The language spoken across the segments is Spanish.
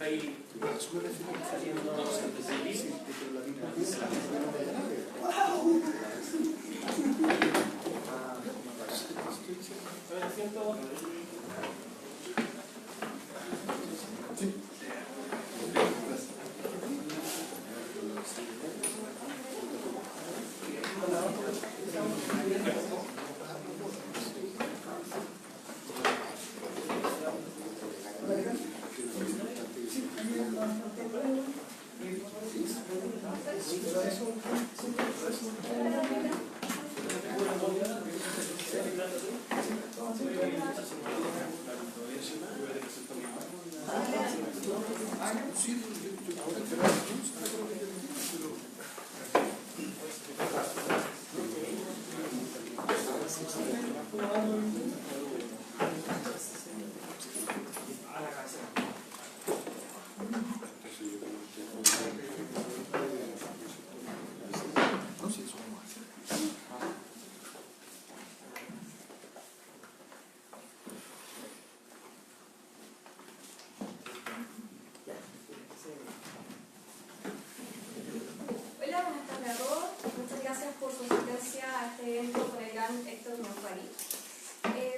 está ahí.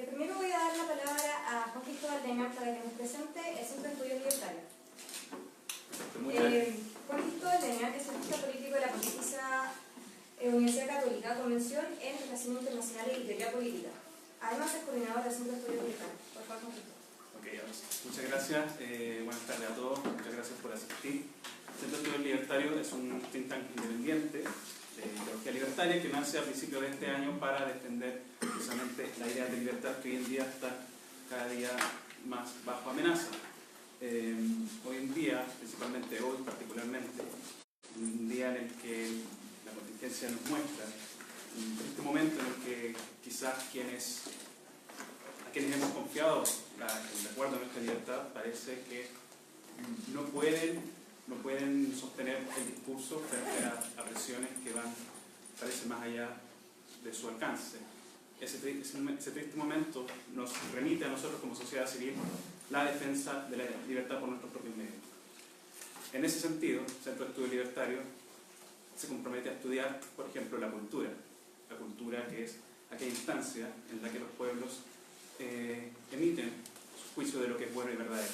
Primero voy a dar la palabra a Juan Cristóbal Leña para que nos presente el Centro de Estudios Libertarios. Juan Cristóbal Leña es artista político de la Pontificia Universidad Católica, Convención en Relaciones Internacionales y Teoría Política. Además es coordinador del Centro de Estudios Libertarios. Por favor, Juan Cristóbal. Muchas gracias. Buenas tardes a todos. Muchas gracias por asistir. El Centro de Estudios Libertarios es un think tank independiente de ideología libertaria que nace a principios de este año para defender precisamente la idea de libertad que hoy en día está cada día más bajo amenaza. Hoy en día, principalmente hoy particularmente, un día en el que la contingencia nos muestra este momento en el que quizás a quienes hemos confiado el recuerdo de nuestra libertad parece que no pueden sostener el discurso frente a presiones que van, parece, más allá de su alcance. Ese triste momento nos remite a nosotros como sociedad civil la defensa de la libertad por nuestros propios medios. En ese sentido, el Centro de Estudios Libertarios se compromete a estudiar, por ejemplo, la cultura que es aquella instancia en la que los pueblos emiten su juicio de lo que es bueno y verdadero.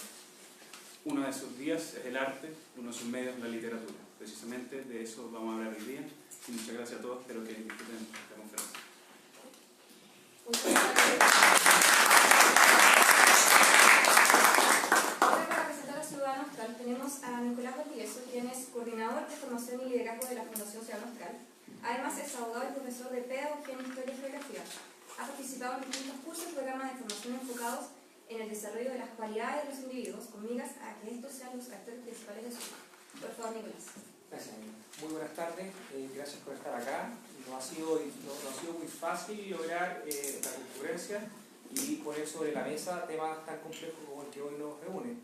Uno de esos días es el arte, uno de sus medios es la literatura. Precisamente de eso vamos a hablar hoy día. Y muchas gracias a todos, espero que disfruten la conferencia. Ahora, para presentar a Ciudadano Austral, tenemos a Nicolás Valdivieso, quien es coordinador de formación y liderazgo de la Fundación Ciudadano Austral. Además, es abogado y profesor de Pedagogía en Historia y Geografía. Ha participado en distintos cursos y programas de formación enfocados en el desarrollo de las cualidades de los individuos, con miras a que estos sean los actores principales de su vida. Por favor, Nicolás. Gracias. Muy buenas tardes, gracias por estar acá. No ha sido muy fácil lograr la concurrencia y poner sobre la mesa temas tan complejos como el que hoy nos reúne.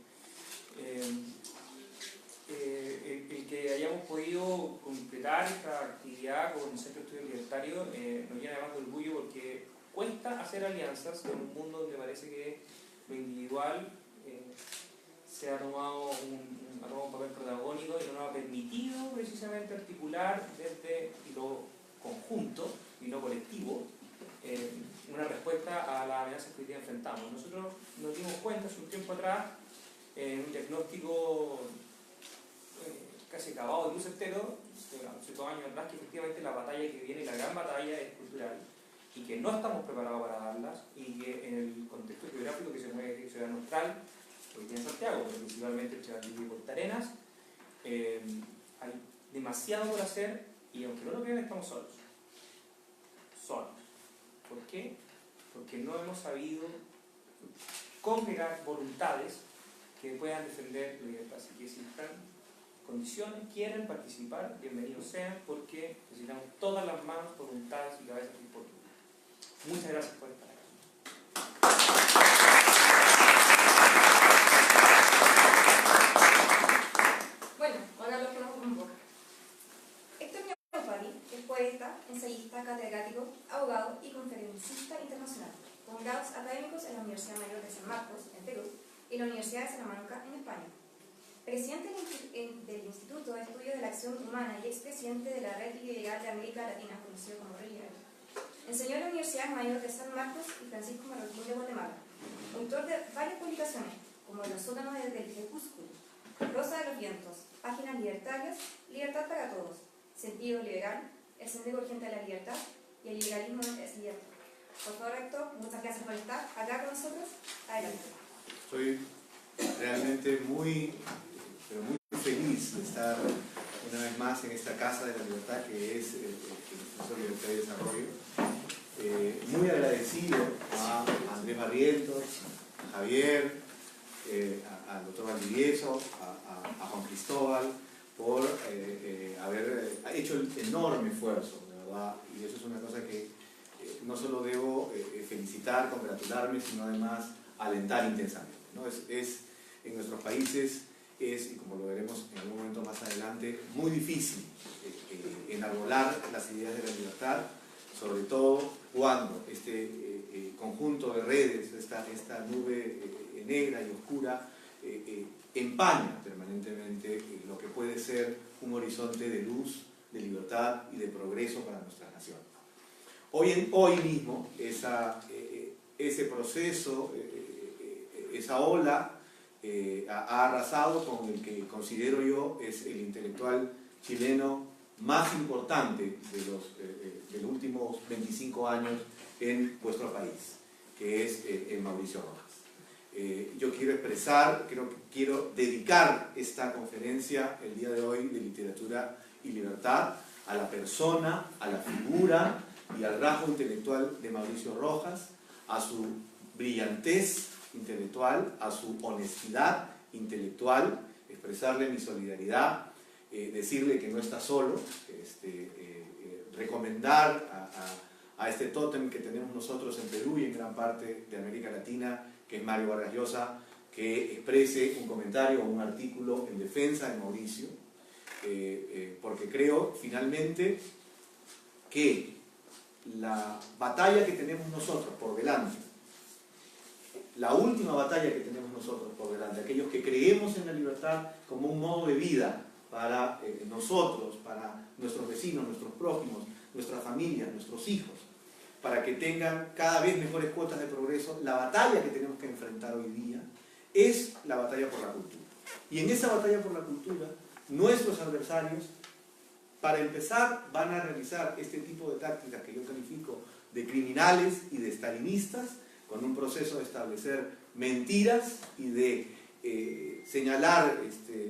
El que hayamos podido completar esta actividad con el Centro de Estudios Libertarios nos llena además de orgullo porque cuesta hacer alianzas en un mundo donde parece que lo individual se ha tomado un papel protagónico y no nos ha permitido precisamente articular desde lo conjunto y lo colectivo una respuesta a las amenazas que hoy día enfrentamos. Nosotros nos dimos cuenta hace un tiempo atrás en un diagnóstico casi acabado de luz entero, hace 2 años atrás, que efectivamente la batalla que viene, la gran batalla, es cultural y que no estamos preparados para darlas y que en el contexto geográfico que se mueve Ciudad Austral, hoy día en Santiago, pero principalmente en Chivaldivia y Punta Arenas, hay demasiado por hacer y aunque no lo crean estamos solos. ¿Por qué? Porque no hemos sabido congregar voluntades que puedan defender la libertad. Así que si están condiciones, quieren participar, bienvenidos sean, porque necesitamos todas las manos, voluntades y cabezas disponibles. Muchas gracias por estar aquí. Bueno, ahora los conozco con boca. Héctor Ñapari es poeta, ensayista, catedrático, abogado y conferencista internacional, con grados académicos en la Universidad Mayor de San Marcos, en Perú, y la Universidad de Salamanca, en España. presidente del Instituto de Estudios de la Acción Humana y expresidente de la Red Liberal de América Latina, conocido como Red Liberal. Enseñó en la Universidad Mayor de San Marcos y Francisco Marroquín de Guatemala. Autor de varias publicaciones, como Los sótanos desde el crepúsculo, Rosa de los vientos, Páginas libertarias, Libertad para todos, Sentido liberal, El sendero urgente de la libertad y El liberalismo es libertad. Por favor, rector, muchas gracias por estar acá con nosotros. Adelante. Soy realmente muy feliz de estar una vez más en esta Casa de la Libertad que es el Instituto de Libertad y Desarrollo. Muy agradecido a Andrés Barrientos, a Javier, al doctor Valdivieso, a Juan Cristóbal por haber hecho el enorme esfuerzo, de verdad, y eso es una cosa que no solo debo felicitar, congratularme, sino además alentar intensamente, ¿no? En nuestros países es, y como lo veremos en algún momento más adelante, muy difícil enarbolar las ideas de la libertad, sobre todo cuando este conjunto de redes, esta nube negra y oscura, empaña permanentemente lo que puede ser un horizonte de luz, de libertad y de progreso para nuestra nación. Hoy mismo ese proceso, esa ola, ha arrasado con el que considero yo es el intelectual chileno más importante de los últimos 25 años en vuestro país, que es Mauricio Rojas. Yo quiero dedicar esta conferencia el día de hoy de Literatura y Libertad a la persona, a la figura y al rasgo intelectual de Mauricio Rojas, a su brillantez intelectual, a su honestidad intelectual, expresarle mi solidaridad, decirle que no está solo, recomendar a este tótem que tenemos nosotros en Perú y en gran parte de América Latina, que es Mario Vargas Llosa, que exprese un comentario o un artículo en defensa de Mauricio, porque creo finalmente que la batalla que tenemos nosotros por delante, la última batalla que tenemos nosotros por delante, aquellos que creemos en la libertad como un modo de vida para nosotros, para nuestros vecinos, nuestros prójimos, nuestras familias, nuestros hijos, para que tengan cada vez mejores cuotas de progreso, la batalla que tenemos que enfrentar hoy día es la batalla por la cultura. Y en esa batalla por la cultura, nuestros adversarios, para empezar, van a realizar este tipo de tácticas que yo califico de criminales y de stalinistas, con un proceso de establecer mentiras y de señalar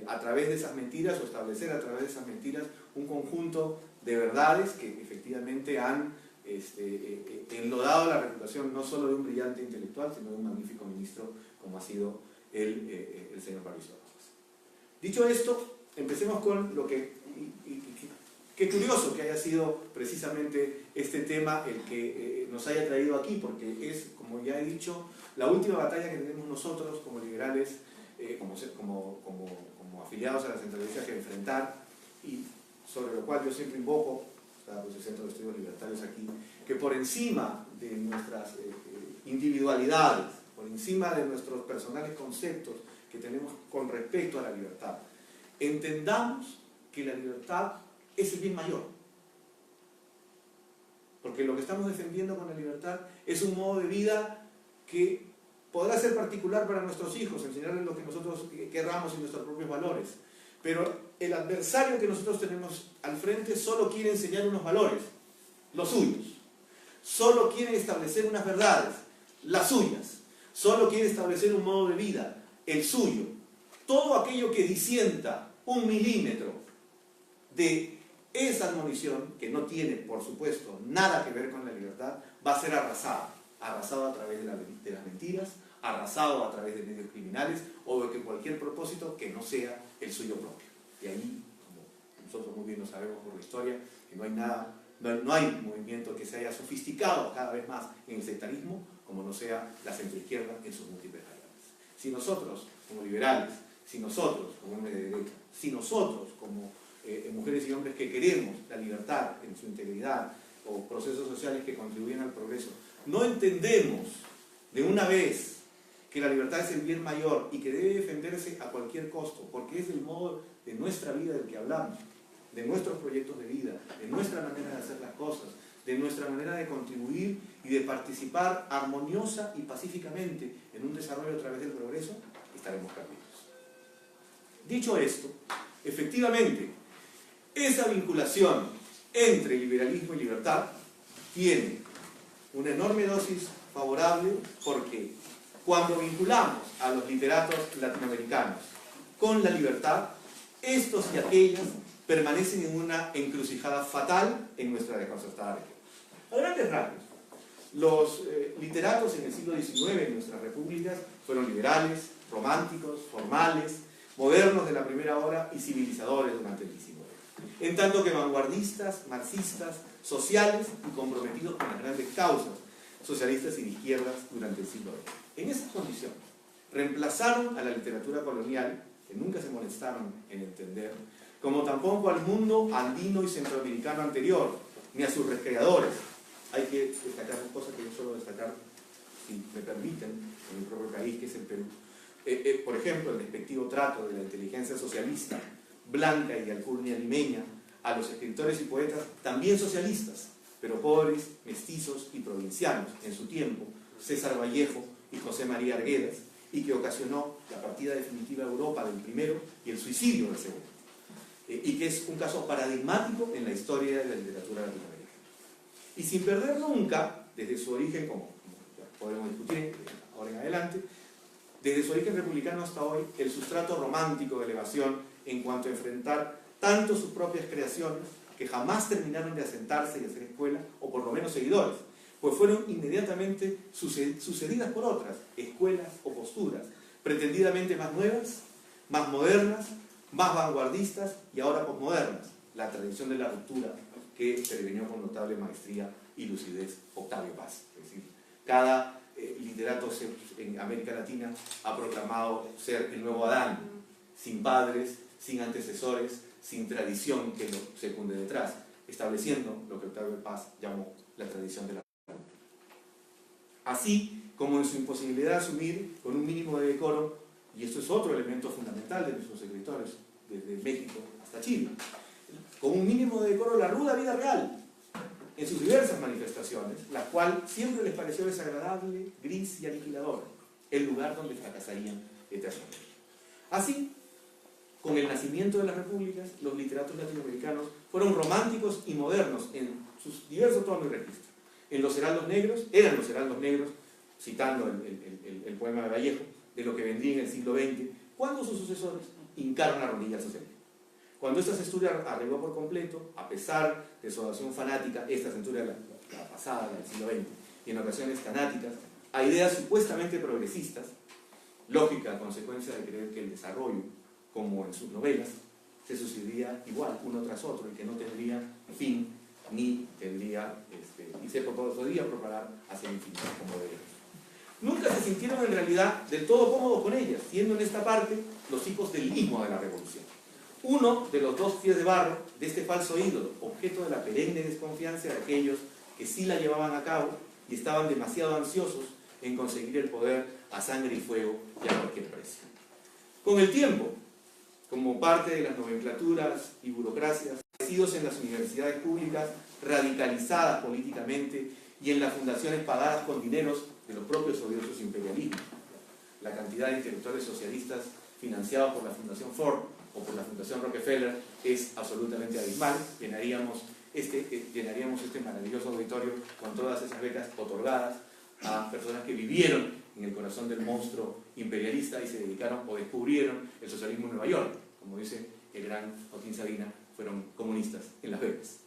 a través de esas mentiras o establecer a través de esas mentiras un conjunto de verdades que efectivamente han enlodado la reputación no solo de un brillante intelectual, sino de un magnífico ministro como ha sido el señor Mauricio Rojas. Dicho esto, empecemos con lo que... Qué curioso que haya sido precisamente este tema el que nos haya traído aquí, porque es, como ya he dicho, la última batalla que tenemos nosotros como liberales, como afiliados a la centralidad que enfrentar, y sobre lo cual yo siempre invoco, está pues el Centro de Estudios Libertarios aquí, que por encima de nuestras individualidades, por encima de nuestros personales conceptos que tenemos con respecto a la libertad, entendamos que la libertad es el bien mayor. Porque lo que estamos defendiendo con la libertad es un modo de vida que podrá ser particular para nuestros hijos, enseñarles lo que nosotros querramos y nuestros propios valores. Pero el adversario que nosotros tenemos al frente solo quiere enseñar unos valores, los suyos. Solo quiere establecer unas verdades, las suyas. Solo quiere establecer un modo de vida, el suyo. Todo aquello que disienta un milímetro de esa admonición, que no tiene, por supuesto, nada que ver con la libertad, va a ser arrasado a través de las mentiras, arrasado a través de medios criminales o de cualquier propósito que no sea el suyo propio. Y ahí, como nosotros muy bien lo sabemos por la historia, que no hay movimiento que se haya sofisticado cada vez más en el sectarismo como no sea la centroizquierda en sus múltiples variantes. Si nosotros, como liberales, si nosotros, como hombres de derecha, si nosotros, como mujeres y hombres que queremos la libertad en su integridad o procesos sociales que contribuyen al progreso, no entendemos de una vez que la libertad es el bien mayor y que debe defenderse a cualquier costo, porque es el modo de nuestra vida del que hablamos, de nuestros proyectos de vida, de nuestra manera de hacer las cosas, de nuestra manera de contribuir y de participar armoniosa y pacíficamente en un desarrollo a través del progreso, estaremos perdidos. Dicho esto, efectivamente, esa vinculación entre liberalismo y libertad tiene una enorme dosis favorable, porque cuando vinculamos a los literatos latinoamericanos con la libertad, estos y aquellas permanecen en una encrucijada fatal en nuestra desconcertada región. A grandes rasgos, los literatos en el siglo XIX en nuestras repúblicas fueron liberales, románticos, formales, modernos de la primera hora y civilizadores durante el XIX. En tanto que vanguardistas, marxistas, sociales y comprometidos con las grandes causas socialistas y de izquierdas durante el siglo XX. En esas condiciones, reemplazaron a la literatura colonial, que nunca se molestaron en entender, como tampoco al mundo andino y centroamericano anterior, ni a sus recreadores. Hay que destacar una cosa que yo suelo destacar, si me permiten, en mi propio país, que es el Perú. Por ejemplo, el despectivo trato de la inteligencia socialista, blanca y de alcurnia limeña, a los escritores y poetas también socialistas, pero pobres, mestizos y provincianos, en su tiempo, César Vallejo y José María Arguedas, y que ocasionó la partida definitiva a Europa del primero y el suicidio del segundo. Y que es un caso paradigmático en la historia de la literatura latinoamericana. Y sin perder nunca, desde su origen, como podemos discutir ahora en adelante, desde su origen republicano hasta hoy, el sustrato romántico de elevación en cuanto a enfrentar tanto sus propias creaciones, que jamás terminaron de asentarse y hacer escuela, o por lo menos seguidores, pues fueron inmediatamente sucedidas por otras escuelas o posturas, pretendidamente más nuevas, más modernas, más vanguardistas y ahora posmodernas, la tradición de la ruptura que prevenió con notable maestría y lucidez Octavio Paz. Es decir, cada literato en América Latina ha proclamado ser el nuevo Adán, sin padres, sin antecesores, sin tradición que lo secunde detrás, estableciendo lo que Octavio Paz llamó la tradición de la ruptura. Así como en su imposibilidad de asumir con un mínimo de decoro, y esto es otro elemento fundamental de nuestros escritores, desde México hasta Chile, con un mínimo de decoro la ruda vida real, en sus diversas manifestaciones, la cual siempre les pareció desagradable, gris y aniquiladora, el lugar donde fracasarían eternamente. Así, con el nacimiento de las repúblicas, los literatos latinoamericanos fueron románticos y modernos en sus diversos tonos y registros. En los heraldos negros, eran los heraldos negros, citando el poema de Vallejo, de lo que vendría en el siglo XX, cuando sus sucesores hincaron la rodilla al socialismo. Cuando esta censura arregló por completo, a pesar de su adopción fanática, esta censura la pasada, la del siglo XX, y en ocasiones fanáticas, a ideas supuestamente progresistas, lógica consecuencia de creer que el desarrollo, como en sus novelas, se sucedía igual, uno tras otro, y que no tendría fin, ni tendría, y se podría propagar hacia el infinito, como debería. Nunca se sintieron en realidad del todo cómodos con ellas, siendo en esta parte los hijos del limbo de la revolución. Uno de los dos pies de barro de este falso ídolo, objeto de la perenne desconfianza de aquellos que sí la llevaban a cabo y estaban demasiado ansiosos en conseguir el poder a sangre y fuego y a cualquier precio. Con el tiempo, como parte de las nomenclaturas y burocracias nacidos en las universidades públicas, radicalizadas políticamente y en las fundaciones pagadas con dineros de los propios odiosos imperialismos. La cantidad de intelectuales socialistas financiados por la Fundación Ford o por la Fundación Rockefeller es absolutamente abismal. Llenaríamos este maravilloso auditorio con todas esas becas otorgadas a personas que vivieron en el corazón del monstruo imperialista y se dedicaron o descubrieron el socialismo en Nueva York. Como dice el gran Joaquín Sabina, fueron comunistas en Las Vegas.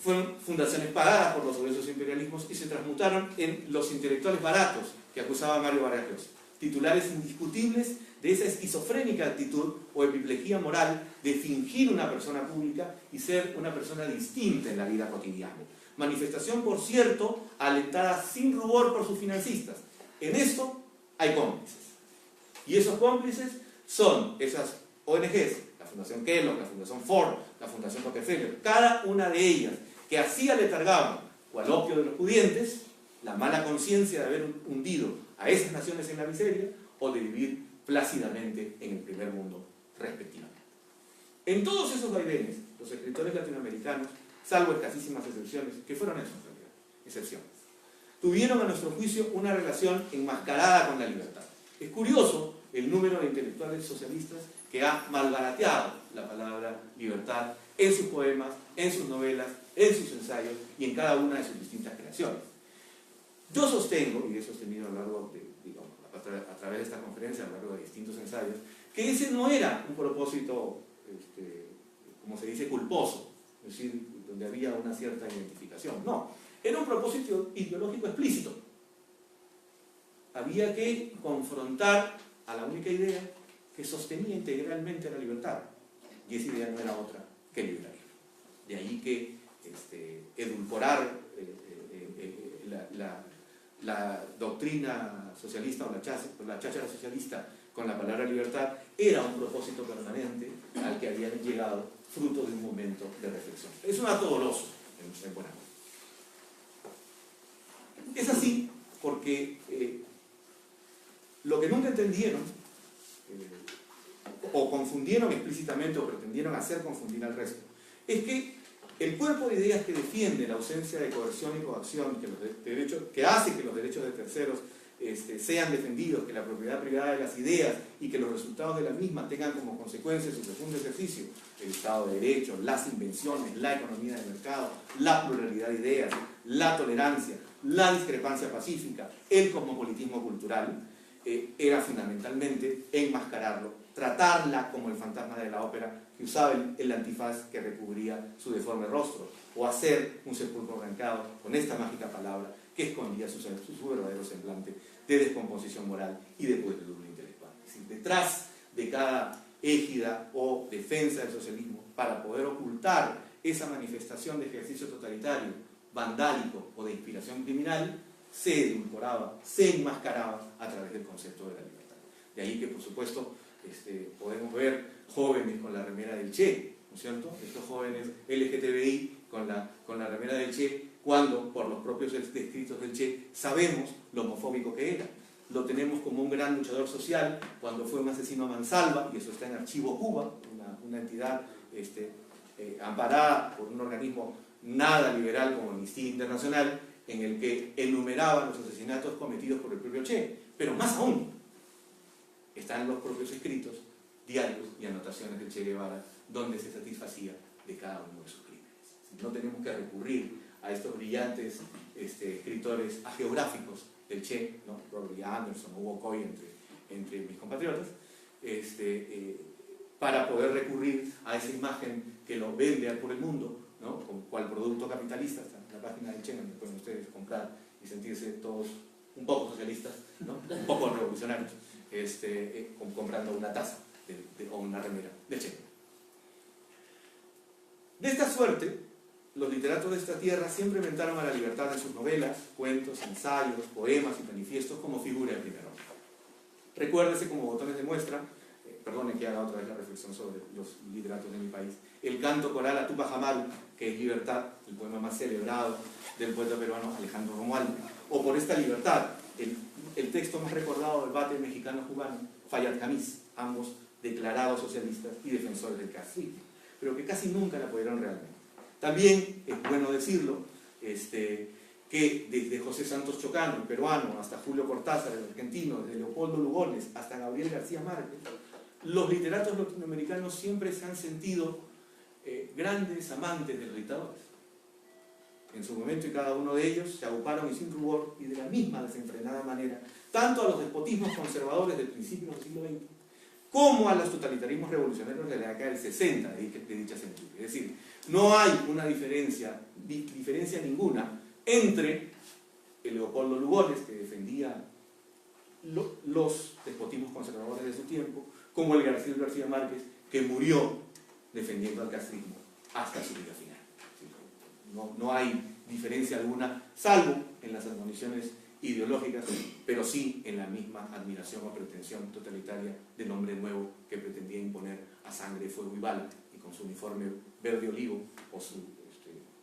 Fueron fundaciones pagadas por los odiosos imperialismos y se transmutaron en los intelectuales baratos que acusaba Mario Vargas Llosa, titulares indiscutibles de esa esquizofrénica actitud o epiplejía moral de fingir una persona pública y ser una persona distinta en la vida cotidiana. Manifestación, por cierto, alentada sin rubor por sus financistas. En esto hay cómplices. Y esos cómplices son esas ONGs, la Fundación Kellogg, la Fundación Ford, la Fundación Rockefeller, cada una de ellas que así aletargaban, cual opio de los pudientes, la mala conciencia de haber hundido a esas naciones en la miseria o de vivir plácidamente en el primer mundo, respectivamente. En todos esos vaivenes, los escritores latinoamericanos, salvo escasísimas excepciones, que fueron eso en realidad, excepciones, tuvieron a nuestro juicio una relación enmascarada con la libertad. Es curioso el número de intelectuales socialistas que ha malbarateado la palabra libertad en sus poemas, en sus novelas, en sus ensayos y en cada una de sus distintas creaciones. Yo sostengo, y he sostenido a lo largo de, digamos, a través de esta conferencia, a lo largo de distintos ensayos, que ese no era un propósito, como se dice, culposo, es decir, donde había una cierta identificación. No, era un propósito ideológico explícito. Había que confrontar a la única idea que sostenía integralmente la libertad, y esa idea no era otra que el liberalismo. De ahí que edulcorar la doctrina socialista o la cháchara socialista con la palabra libertad era un propósito permanente al que habían llegado fruto de un momento de reflexión. Es un acto doloso, en buena medida. Es así porque lo que nunca entendieron, o confundieron explícitamente o pretendieron hacer confundir al resto, es que el cuerpo de ideas que defiende la ausencia de coerción y coacción, que hace que los derechos de terceros sean defendidos, que la propiedad privada de las ideas y que los resultados de las mismas tengan como consecuencia su profundo ejercicio, el Estado de Derecho, las invenciones, la economía de mercado, la pluralidad de ideas, la tolerancia, la discrepancia pacífica, el cosmopolitismo cultural, era fundamentalmente enmascararlo, tratarla como el fantasma de la ópera que usaba el antifaz que recubría su deforme rostro, o hacer un sepulcro arrancado con esta mágica palabra que escondía su verdadero semblante de descomposición moral y de pudritura intelectual. Es decir, detrás de cada égida o defensa del socialismo, para poder ocultar esa manifestación de ejercicio totalitario, vandálico o de inspiración criminal, se edulcoraba, se enmascaraba a través del concepto de la libertad. De ahí que, por supuesto, podemos ver jóvenes con la remera del Che, ¿no es cierto? Estos jóvenes LGTBI con la remera del Che, cuando, por los propios escritos del Che, sabemos lo homofóbico que era. Lo tenemos como un gran luchador social cuando fue un asesino a mansalva, y eso está en Archivo Cuba, una entidad amparada por un organismo nada liberal como Amnistía Internacional, en el que enumeraba los asesinatos cometidos por el propio Che. Pero más aún, están los propios escritos, diarios y anotaciones del Che Guevara, donde se satisfacía de cada uno de sus crímenes. No tenemos que recurrir a estos brillantes escritores ageográficos del Che, ¿no? Robert Lee Anderson, Hugo Coy, entre mis compatriotas, para poder recurrir a esa imagen que lo vende por el mundo, ¿no? Con cual producto capitalista. Está en la página del Che, donde pueden ustedes comprar y sentirse todos un poco socialistas, ¿no? Un poco revolucionarios, comprando una taza o una remera de Che. De esta suerte, los literatos de esta tierra siempre inventaron a la libertad en sus novelas, cuentos, ensayos, poemas y manifiestos como figura de primer orden. Recuérdese, como botones de muestra, perdonen que haga otra vez la reflexión sobre los literatos de mi país, el canto coral a Tupac Amaru, que es Libertad, el poema más celebrado del poeta peruano Alejandro Romualdo, o por esta libertad, el texto más recordado del debate mexicano-cubano, Fayad Camis, ambos declarados socialistas y defensores del castrismo, pero que casi nunca la apoyaron realmente. También es bueno decirlo, que desde José Santos Chocano, el peruano, hasta Julio Cortázar, el argentino, desde Leopoldo Lugones hasta Gabriel García Márquez, los literatos latinoamericanos siempre se han sentido grandes amantes de los dictadores. En su momento, y cada uno de ellos se agruparon y sin rubor y de la misma desenfrenada manera, tanto a los despotismos conservadores del principio del siglo XX, como a los totalitarismos revolucionarios de la década del 60 de dicha centuria. Es decir, no hay una diferencia ninguna entre el Leopoldo Lugones, que defendía los despotismos conservadores de su tiempo, como el García Márquez, que murió defendiendo al castrismo hasta su vida final. No hay diferencia alguna, salvo en las admoniciones ideológicas, pero sí en la misma admiración o pretensión totalitaria del hombre nuevo que pretendía imponer a sangre, fuego y bala, y con su uniforme verde olivo o su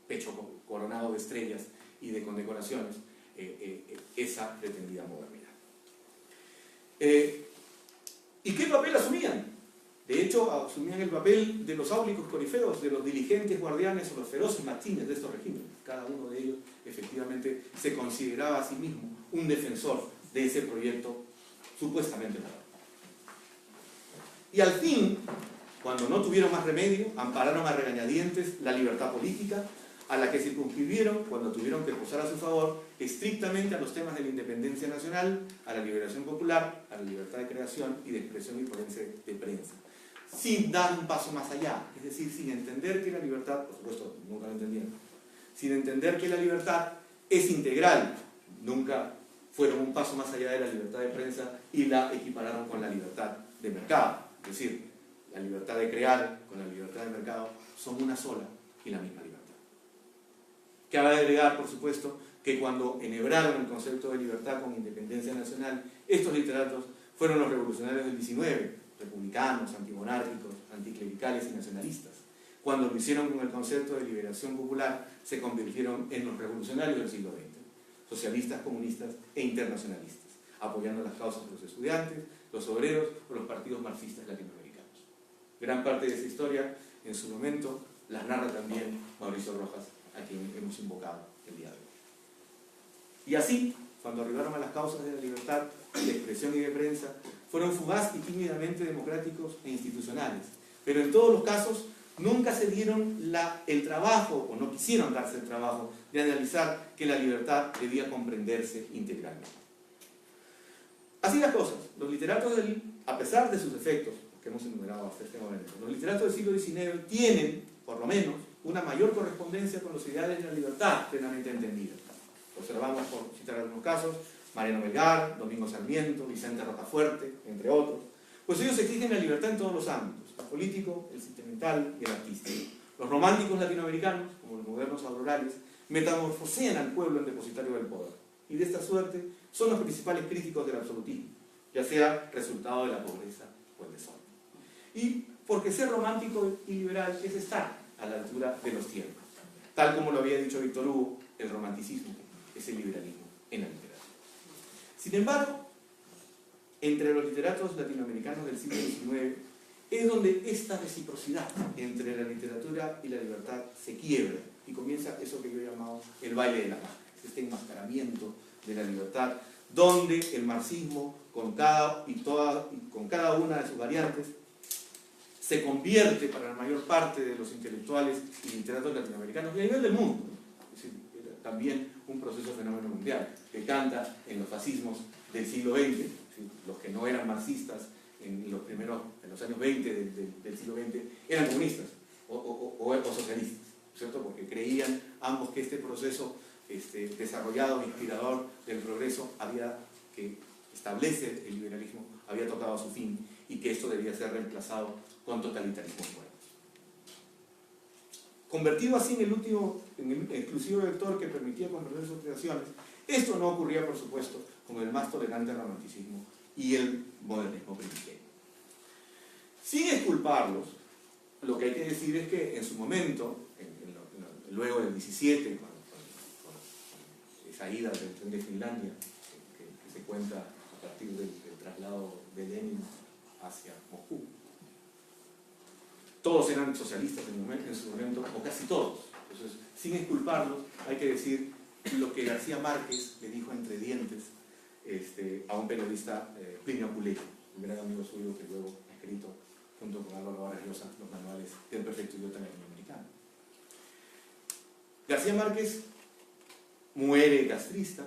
pecho coronado de estrellas y de condecoraciones, esa pretendida modernidad. ¿Y qué papel asumían? De hecho, asumían el papel de los áulicos corifeos, de los diligentes guardianes o los feroces mastines de estos regímenes. Cada uno de ellos efectivamente se consideraba a sí mismo un defensor de ese proyecto supuestamente moderno. Y al fin, cuando no tuvieron más remedio, ampararon a regañadientes la libertad política, a la que circunscribieron, cuando tuvieron que posar a su favor, estrictamente a los temas de la independencia nacional, a la liberación popular, a la libertad de creación y de expresión y de prensa, sin dar un paso más allá, es decir, sin entender que la libertad, por supuesto, nunca lo entendieron, sin entender que la libertad es integral, nunca fueron un paso más allá de la libertad de prensa y la equipararon con la libertad de mercado, es decir, la libertad de crear con la libertad de mercado son una sola y la misma libertad. Cabe agregar, por supuesto, que cuando enhebraron el concepto de libertad con independencia nacional, estos literatos fueron los revolucionarios del XIX, republicanos, antimonárquicos, anticlericales y nacionalistas. Cuando lo hicieron con el concepto de liberación popular, se convirtieron en los revolucionarios del siglo XX, socialistas, comunistas e internacionalistas, apoyando las causas de los estudiantes, los obreros o los partidos marxistas latinoamericanos. Gran parte de esa historia, en su momento, la narra también Mauricio Rojas, a quien hemos invocado el día de hoy. Y así, cuando arribaron a las causas de la libertad de expresión y de prensa, fueron fugaz y tímidamente democráticos e institucionales, pero en todos los casos nunca se dieron el trabajo, o no quisieron darse el trabajo, de analizar que la libertad debía comprenderse integralmente. Así las cosas, los literatos a pesar de sus defectos, que hemos enumerado hasta este momento, los literatos del siglo XIX tienen, por lo menos, una mayor correspondencia con los ideales de la libertad plenamente entendida. Observamos, por citar algunos casos, Mariano Melgar, Domingo Sarmiento, Vicente Rocafuerte, entre otros, pues ellos exigen la libertad en todos los ámbitos, el político, el sentimental y el artístico. Los románticos latinoamericanos, como los modernos aurorales, metamorfosean al pueblo en depositario del poder, y de esta suerte son los principales críticos del absolutismo, ya sea resultado de la pobreza o el desorden. Y porque ser romántico y liberal es estar a la altura de los tiempos. Tal como lo había dicho Víctor Hugo, el romanticismo es el liberalismo en la literatura. Sin embargo, entre los literatos latinoamericanos del siglo XIX es donde esta reciprocidad entre la literatura y la libertad se quiebra y comienza eso que yo he llamado el baile de la máscara, este enmascaramiento de la libertad, donde el marxismo, con cada una de sus variantes, se convierte para la mayor parte de los intelectuales y literatos latinoamericanos y a nivel del mundo. Es decir, era también un proceso fenómeno mundial que canta en los fascismos del siglo XX, los que no eran marxistas en los años 20 del siglo XX eran comunistas o socialistas, ¿cierto? Porque creían ambos que este proceso desarrollado, inspirador del progreso que establece el liberalismo había tocado a su fin y que esto debía ser reemplazado con totalitarismos nuevos. Convertido así en el exclusivo vector que permitía comprender sus creaciones, esto no ocurría, por supuesto, con el más tolerante romanticismo y el modernismo primigenio. Sin exculparlos, lo que hay que decir es que en su momento, luego del 17, con esa ida del tren de Finlandia, que se cuenta a partir del traslado de Lenin hacia Moscú, todos eran socialistas en su momento, o casi todos. Entonces, sin exculparlos, hay que decir lo que García Márquez le dijo entre dientes a un periodista, Plinio Culejo, un gran amigo suyo que luego ha escrito, junto con Álvaro Vargas Llosa, los manuales del perfecto idiota latinoamericano. García Márquez muere castrista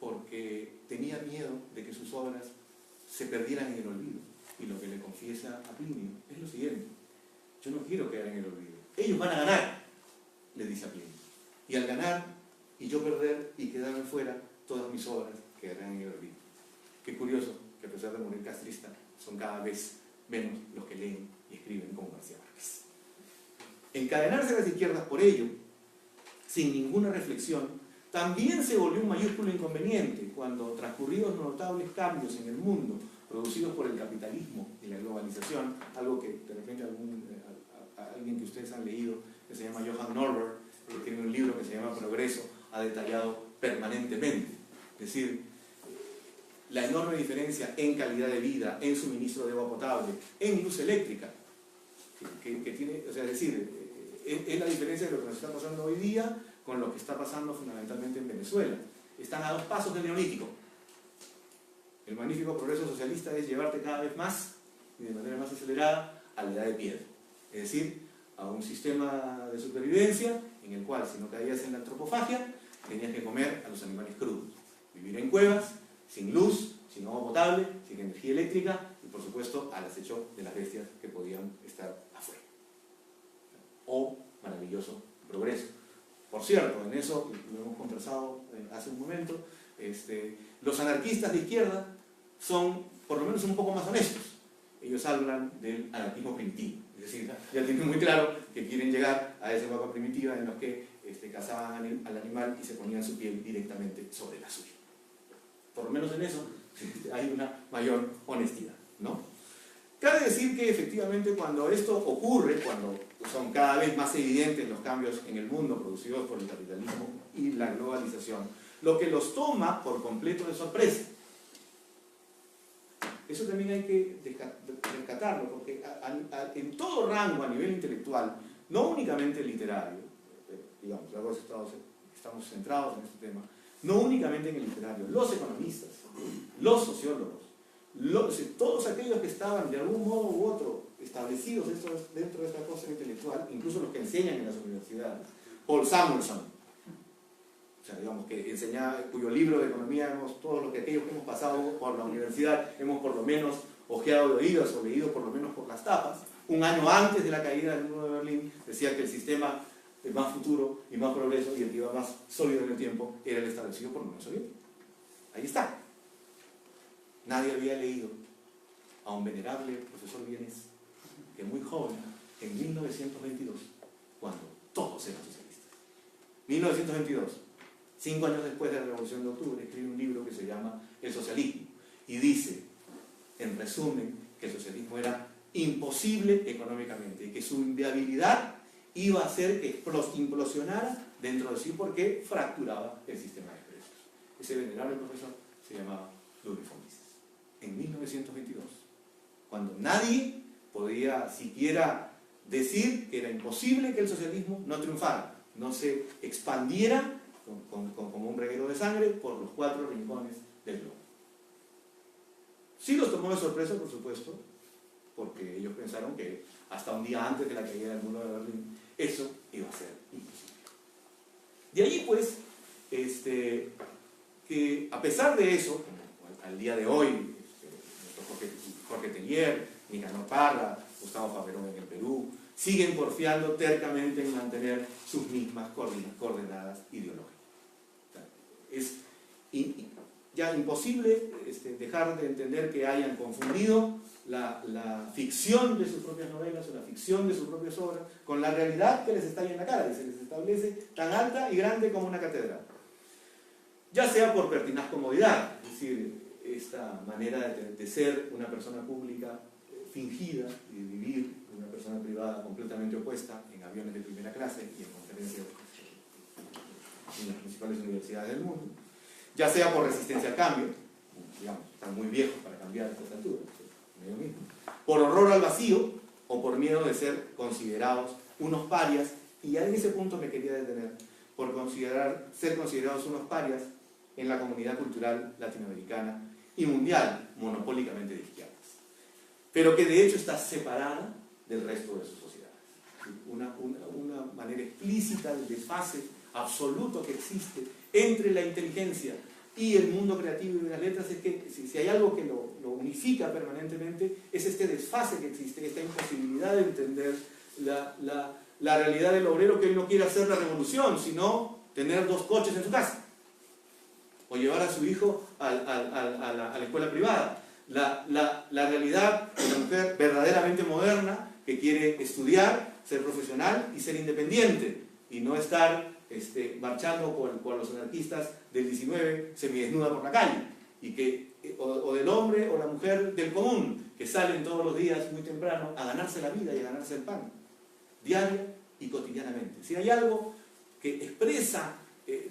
porque tenía miedo de que sus obras se perdieran en el olvido. Y lo que le confiesa a Plinio es lo siguiente: yo no quiero quedar en el olvido. Ellos van a ganar, le dice a Plinio. Y al ganar, y yo perder y quedarme fuera, todas mis obras quedarán en el olvido. Qué curioso que a pesar de morir castrista, son cada vez menos los que leen y escriben como García Márquez. Encadenarse a las izquierdas por ello, sin ninguna reflexión, también se volvió un mayúsculo inconveniente cuando, transcurridos notables cambios en el mundo producidos por el capitalismo y la globalización, algo que de repente alguien que ustedes han leído, que se llama Johan Norberg, que tiene un libro que se llama Progreso, ha detallado permanentemente. Es decir, la enorme diferencia en calidad de vida, en suministro de agua potable, en luz eléctrica, que tiene, o sea, es decir, es la diferencia de lo que nos está pasando hoy día con lo que está pasando fundamentalmente en Venezuela. Están a 2 pasos del neolítico. El magnífico progreso socialista es llevarte cada vez más y de manera más acelerada a la edad de piedra. Es decir, a un sistema de supervivencia en el cual, si no caías en la antropofagia, tenías que comer a los animales crudos. Vivir en cuevas, sin luz, sin agua potable, sin energía eléctrica y, por supuesto, al acecho de las bestias que podían estar afuera. O maravilloso progreso. Por cierto, en eso lo hemos conversado hace un momento, los anarquistas de izquierda son por lo menos un poco más honestos. Ellos hablan del anarquismo primitivo. Es decir, ya tienen muy claro que quieren llegar a esa época primitiva en la que cazaban al animal y se ponían su piel directamente sobre la suya. Por lo menos en eso hay una mayor honestidad, ¿no? Cabe decir que efectivamente cuando esto ocurre, cuando son cada vez más evidentes los cambios en el mundo producidos por el capitalismo y la globalización, lo que los toma por completo de sorpresa. Eso también hay que rescatarlo, porque en todo rango a nivel intelectual, no únicamente literario, digamos, luego estamos centrados en este tema, no únicamente en el literario, los economistas, los sociólogos, todos aquellos que estaban de algún modo u otro establecidos dentro de esta cosa intelectual, incluso los que enseñan en las universidades, Paul Samuelson, o sea, digamos, que enseñaba, cuyo libro de economía todos los que aquellos que hemos pasado por la universidad, hemos por lo menos ojeado de oídas o leído por lo menos por las tapas, un año antes de la caída del muro de Berlín, decía que el sistema más futuro y más progreso y el que iba más sólido en el tiempo era el establecido por la Unión Soviética. Ahí está. Nadie había leído a un venerable profesor vienés que muy joven, en 1922, cuando todos eran socialistas. 1922, 5 años después de la Revolución de Octubre, escribe un libro que se llama El socialismo y dice, en resumen, que el socialismo era imposible económicamente y que su inviabilidad iba a hacer que implosionara dentro de sí porque fracturaba el sistema de precios. Ese venerable profesor se llamaba Ludwig von Mises. En 1922, cuando nadie podía siquiera decir que era imposible que el socialismo no triunfara, no se expandiera como un reguero de sangre por los 4 rincones del globo. Sí los tomó de sorpresa, por supuesto, porque ellos pensaron que hasta un día antes de la caída del muro de Berlín, eso iba a ser imposible. De allí, pues, que a pesar de eso, al día de hoy, nuestro Jorge Tellier, Nicanor Parra, Gustavo Faberón en el Perú, siguen porfiando tercamente en mantener sus mismas coordenadas ideológicas. Es ya imposible dejar de entender que hayan confundido la ficción de sus propias novelas o la ficción de sus propias obras con la realidad que les está ahí en la cara y se les establece tan alta y grande como una catedral. Ya sea por pertinaz comodidad, es decir, esta manera de ser una persona pública fingida y de vivir una persona privada completamente opuesta en aviones de primera clase y en conferencias en las principales universidades del mundo, ya sea por resistencia al cambio, digamos, están muy viejos para cambiar a estas alturas, medio mismo, por horror al vacío o por miedo de ser considerados unos parias, y ya en ese punto me quería detener, por ser considerados unos parias en la comunidad cultural latinoamericana y mundial, monopólicamente de izquierdas, pero que de hecho está separada del resto de sus sociedades. Una manera explícita del desfase absoluto que existe entre la inteligencia y el mundo creativo y de las letras es que si hay algo que lo unifica permanentemente es este desfase que existe, esta imposibilidad de entender la realidad del obrero que hoy no quiere hacer la revolución, sino tener 2 coches en su casa o llevar a su hijo a la escuela privada. La realidad de la mujer verdaderamente moderna que quiere estudiar, ser profesional y ser independiente y no estar marchando con los anarquistas del 19 semidesnuda por la calle o del hombre o la mujer del común que salen todos los días muy temprano a ganarse la vida y a ganarse el pan diaria y cotidianamente. Si hay algo que expresa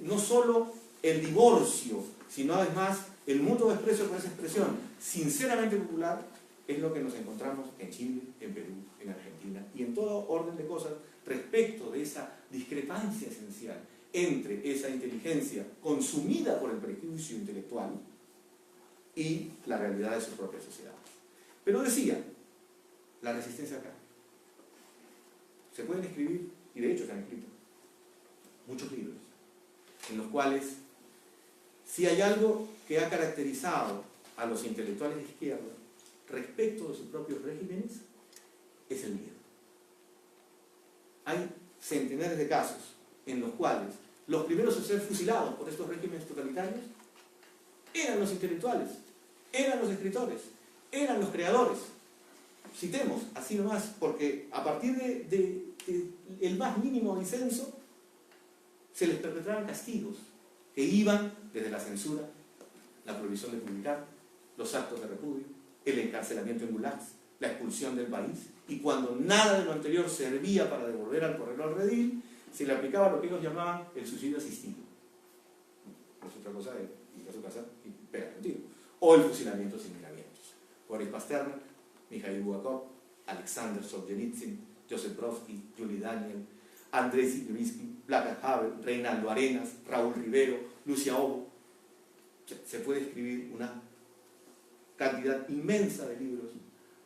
no solo el divorcio, sino además el mutuo desprecio por esa expresión sinceramente popular, es lo que nos encontramos en Chile, en Perú, en Argentina y en todo orden de cosas respecto de esa discrepancia esencial entre esa inteligencia consumida por el prejuicio intelectual y la realidad de su propia sociedad. Pero decía, la resistencia acá. Se pueden escribir, y de hecho se han escrito, muchos libros, en los cuales, si hay algo que ha caracterizado a los intelectuales de izquierda respecto de sus propios regímenes, es el miedo. Hay centenares de casos en los cuales los primeros en ser fusilados por estos regímenes totalitarios eran los intelectuales, eran los escritores, eran los creadores. Citemos, así nomás, porque a partir de el más mínimo disenso se les perpetraban castigos que iban desde la censura, la prohibición de publicar, los actos de repudio, el encarcelamiento en gulags, la expulsión del país, y cuando nada de lo anterior servía para devolver al corredor redil, se le aplicaba lo que ellos llamaban el suicidio asistido. No es otra cosa de ir a su casa y pegar un tiro. O el fusilamiento sin miramientos. Boris Pasternak, Mikhail Bulgakov, Alexander Solzhenitsyn, Joseph Brodsky, Julie Daniel, Andrei Sikorski, Václav Havel, Reinaldo Arenas, Raúl Rivero, Lucia Obo. Se puede escribir una cantidad inmensa de libros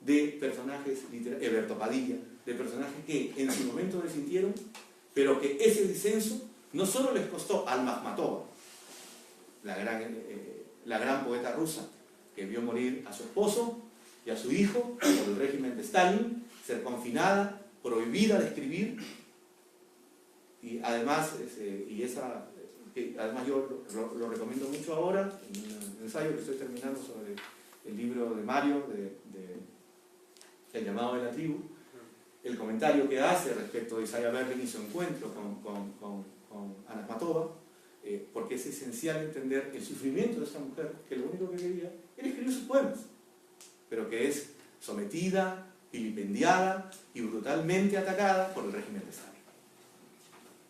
de personajes literarios, Eberto Padilla, de personajes que en su momento resintieron, pero que ese disenso no solo les costó a Alma Akhmatova, la gran poeta rusa, que vio morir a su esposo y a su hijo por el régimen de Stalin, ser confinada, prohibida de escribir, y además, además yo lo recomiendo mucho ahora, en un ensayo que estoy terminando sobre el libro de Mario, El llamado de la tribu, el comentario que hace respecto de Isaiah Berlin y su encuentro con Ana Akhmatova, porque es esencial entender el sufrimiento de esa mujer, que lo único que quería era escribir sus poemas, pero que es sometida, vilipendiada y brutalmente atacada por el régimen de Stalin.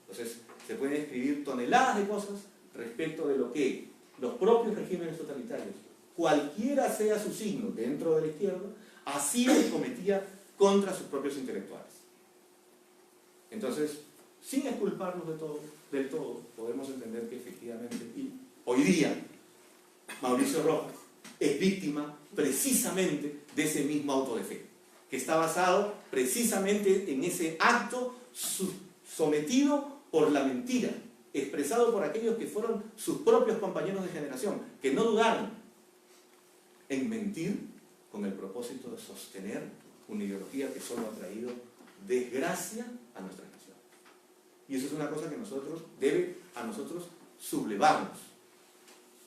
Entonces, se pueden escribir toneladas de cosas respecto de lo que los propios regímenes totalitarios, cualquiera sea su signo dentro de la izquierda, hacía y cometía contra sus propios intelectuales. Entonces, sin exculparnos del todo, podemos entender que efectivamente, y hoy día, Mauricio Rojas es víctima precisamente de ese mismo auto de fe, que está basado precisamente en ese acto sometido por la mentira, expresado por aquellos que fueron sus propios compañeros de generación, que no dudaron en mentir con el propósito de sostener una ideología que solo ha traído desgracia a nuestra nación. Y eso es una cosa que debe a nosotros sublevarnos.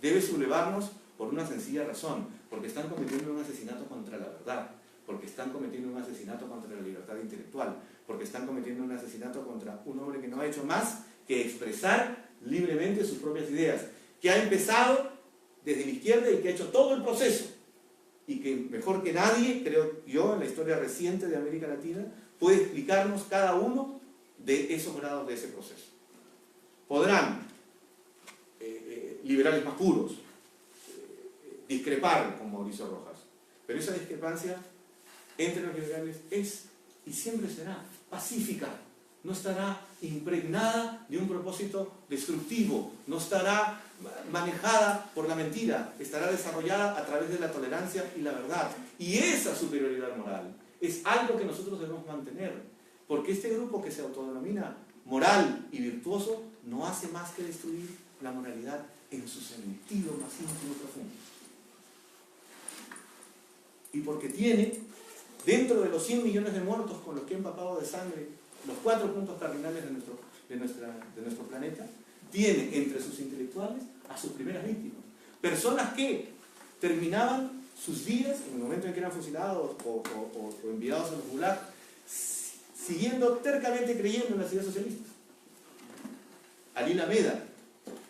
Debe sublevarnos por una sencilla razón, porque están cometiendo un asesinato contra la verdad, porque están cometiendo un asesinato contra la libertad intelectual, porque están cometiendo un asesinato contra un hombre que no ha hecho más que expresar libremente sus propias ideas, que ha empezado desde la izquierda y que ha hecho todo el proceso, y que mejor que nadie, creo yo, en la historia reciente de América Latina, puede explicarnos cada uno de esos grados de ese proceso. Podrán liberales más puros discrepar con Mauricio Rojas, pero esa discrepancia entre los liberales es y siempre será pacífica, no estará impregnada de un propósito destructivo, no estará manejada por la mentira, estará desarrollada a través de la tolerancia y la verdad. Y esa superioridad moral es algo que nosotros debemos mantener, porque este grupo que se autodenomina moral y virtuoso no hace más que destruir la moralidad en su sentido más íntimo y profundo. Y porque tiene, dentro de los 100 millones de muertos con los que ha empapado de sangre los 4 puntos cardinales de nuestro planeta, tiene entre sus intelectuales a sus primeras víctimas. Personas que terminaban sus vidas en el momento en que eran fusilados o enviados a los gulags, siguiendo tercamente creyendo en las ideas socialistas. Ali Lameda,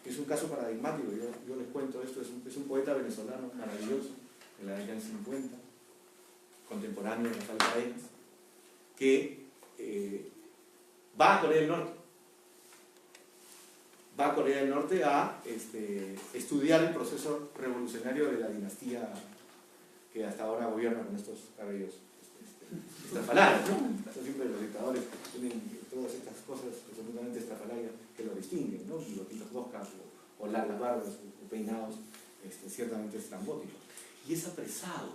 que es un caso paradigmático, yo les cuento esto, es un poeta venezolano maravilloso, en la década del 50, contemporáneo de Rafael Cadenas, que va a Corea del Norte va a Corea del Norte a estudiar el proceso revolucionario de la dinastía que hasta ahora gobierna con estos cabellos estrafalarios, ¿no? Siempre los dictadores tienen todas estas cosas absolutamente estrafalarias que lo distinguen, ¿no? Bigotitos boscas o largas barbas o peinados ciertamente estrambóticos. Y es apresado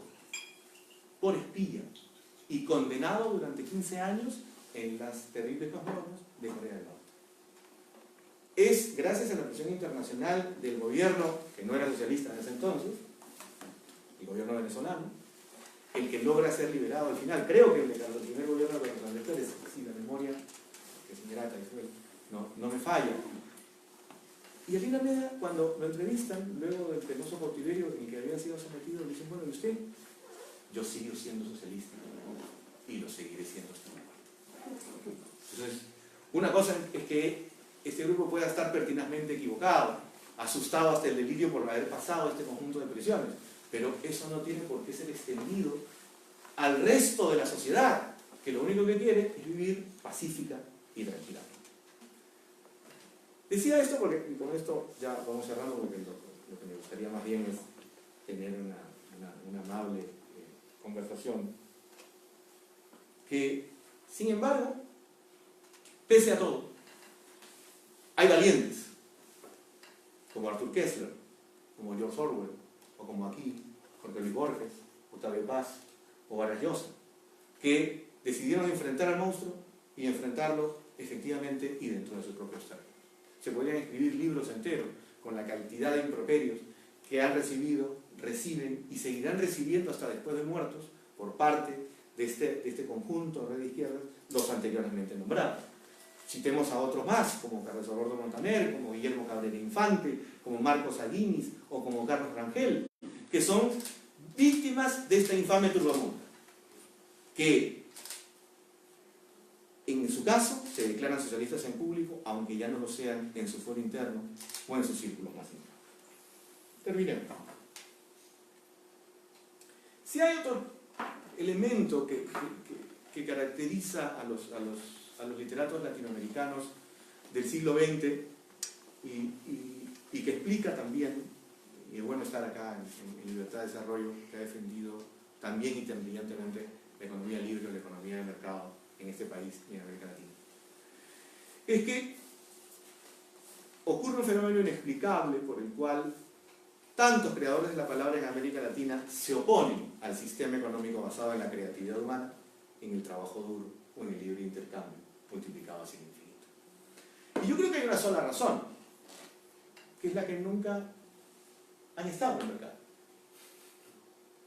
por espía y condenado durante 15 años en las terribles mazmorras de Corea del Norte. Es gracias a la presión internacional del gobierno, que no era socialista en ese entonces, el gobierno venezolano, el que logra ser liberado al final. Creo que el primer gobierno de Carlos Andrés Pérez, si la memoria, que es ingrata, no me falla. Y al final, cuando lo entrevistan, luego del penoso cautiverio en que había sido sometido, le dicen, bueno, ¿y usted? Yo sigo siendo socialista y lo seguiré siendo hasta la muerte. Entonces, una cosa es que este grupo pueda estar pertinazmente equivocado, asustado hasta el delirio por haber pasado este conjunto de prisiones, pero eso no tiene por qué ser extendido al resto de la sociedad, que lo único que quiere es vivir pacífica y tranquilamente. Decía esto porque, y con esto ya vamos cerrando, porque lo que me gustaría más bien es tener una amable conversación, que, sin embargo, pese a todo, hay valientes, como Arthur Koestler, como George Orwell, o como aquí, Jorge Luis Borges, Octavio Paz, o Vargas Llosa, que decidieron enfrentar al monstruo y enfrentarlo efectivamente y dentro de sus propios términos. Se podrían escribir libros enteros con la cantidad de improperios que han recibido, reciben y seguirán recibiendo hasta después de muertos por parte de este conjunto de red de izquierdas, los anteriormente nombrados. Citemos a otros más, como Carlos Alberto Montaner, como Guillermo Cabrera Infante, como Marcos Aguinis o como Carlos Rangel, que son víctimas de esta infame turbamunda, que en su caso se declaran socialistas en público, aunque ya no lo sean en su foro interno o en sus círculos más íntimos. Terminemos. Si hay otro elemento que caracteriza a los literatos latinoamericanos del siglo XX y que explica también, y es bueno estar acá en Libertad de Desarrollo, que ha defendido también y tan brillantemente la economía libre o la economía de mercado en este país y en América Latina, es que ocurre un fenómeno inexplicable por el cual tantos creadores de la palabra en América Latina se oponen al sistema económico basado en la creatividad humana, en el trabajo duro o en el libre intercambio, multiplicado hacia el infinito. Y yo creo que hay una sola razón, que es la que nunca han estado en el mercado.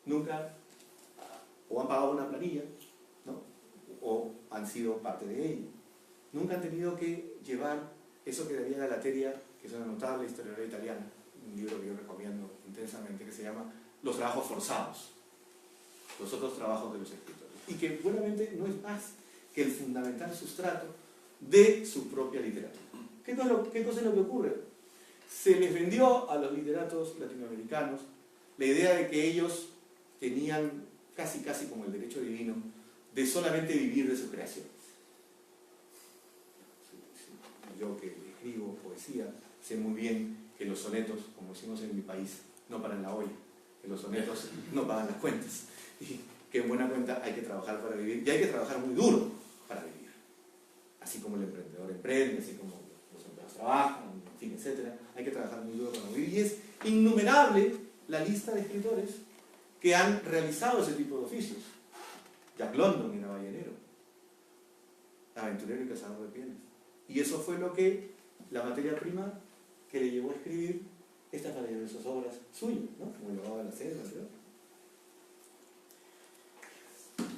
Nunca o han pagado una planilla, ¿no? O han sido parte de ella. Nunca han tenido que llevar eso que Daría Galateria, que es una notable historiadora italiana, un libro que yo recomiendo intensamente, que se llama Los trabajos forzados, los otros trabajos de los escritores, y que buenamente no es más que el fundamental sustrato de su propia literatura. ¿Qué cosa es lo que ocurre? Se les vendió a los literatos latinoamericanos la idea de que ellos tenían casi como el derecho divino de solamente vivir de sus creaciones. Yo que escribo poesía sé muy bien que los sonetos, como decimos en mi país, no pagan la olla, que los sonetos no pagan las cuentas, y que en buena cuenta hay que trabajar para vivir, y hay que trabajar muy duro para vivir. Así como el emprendedor emprende, así como los empleados trabajan, en fin, etc. Hay que trabajar muy duro para vivir, y es innumerable la lista de escritores que han realizado ese tipo de oficios. Jack London era ballenero, aventurero y cazador de pieles. Y eso fue lo que, la materia prima que le llevó a escribir estas maravillosas obras suyas, ¿no? Como El lavado de la selva, ¿verdad?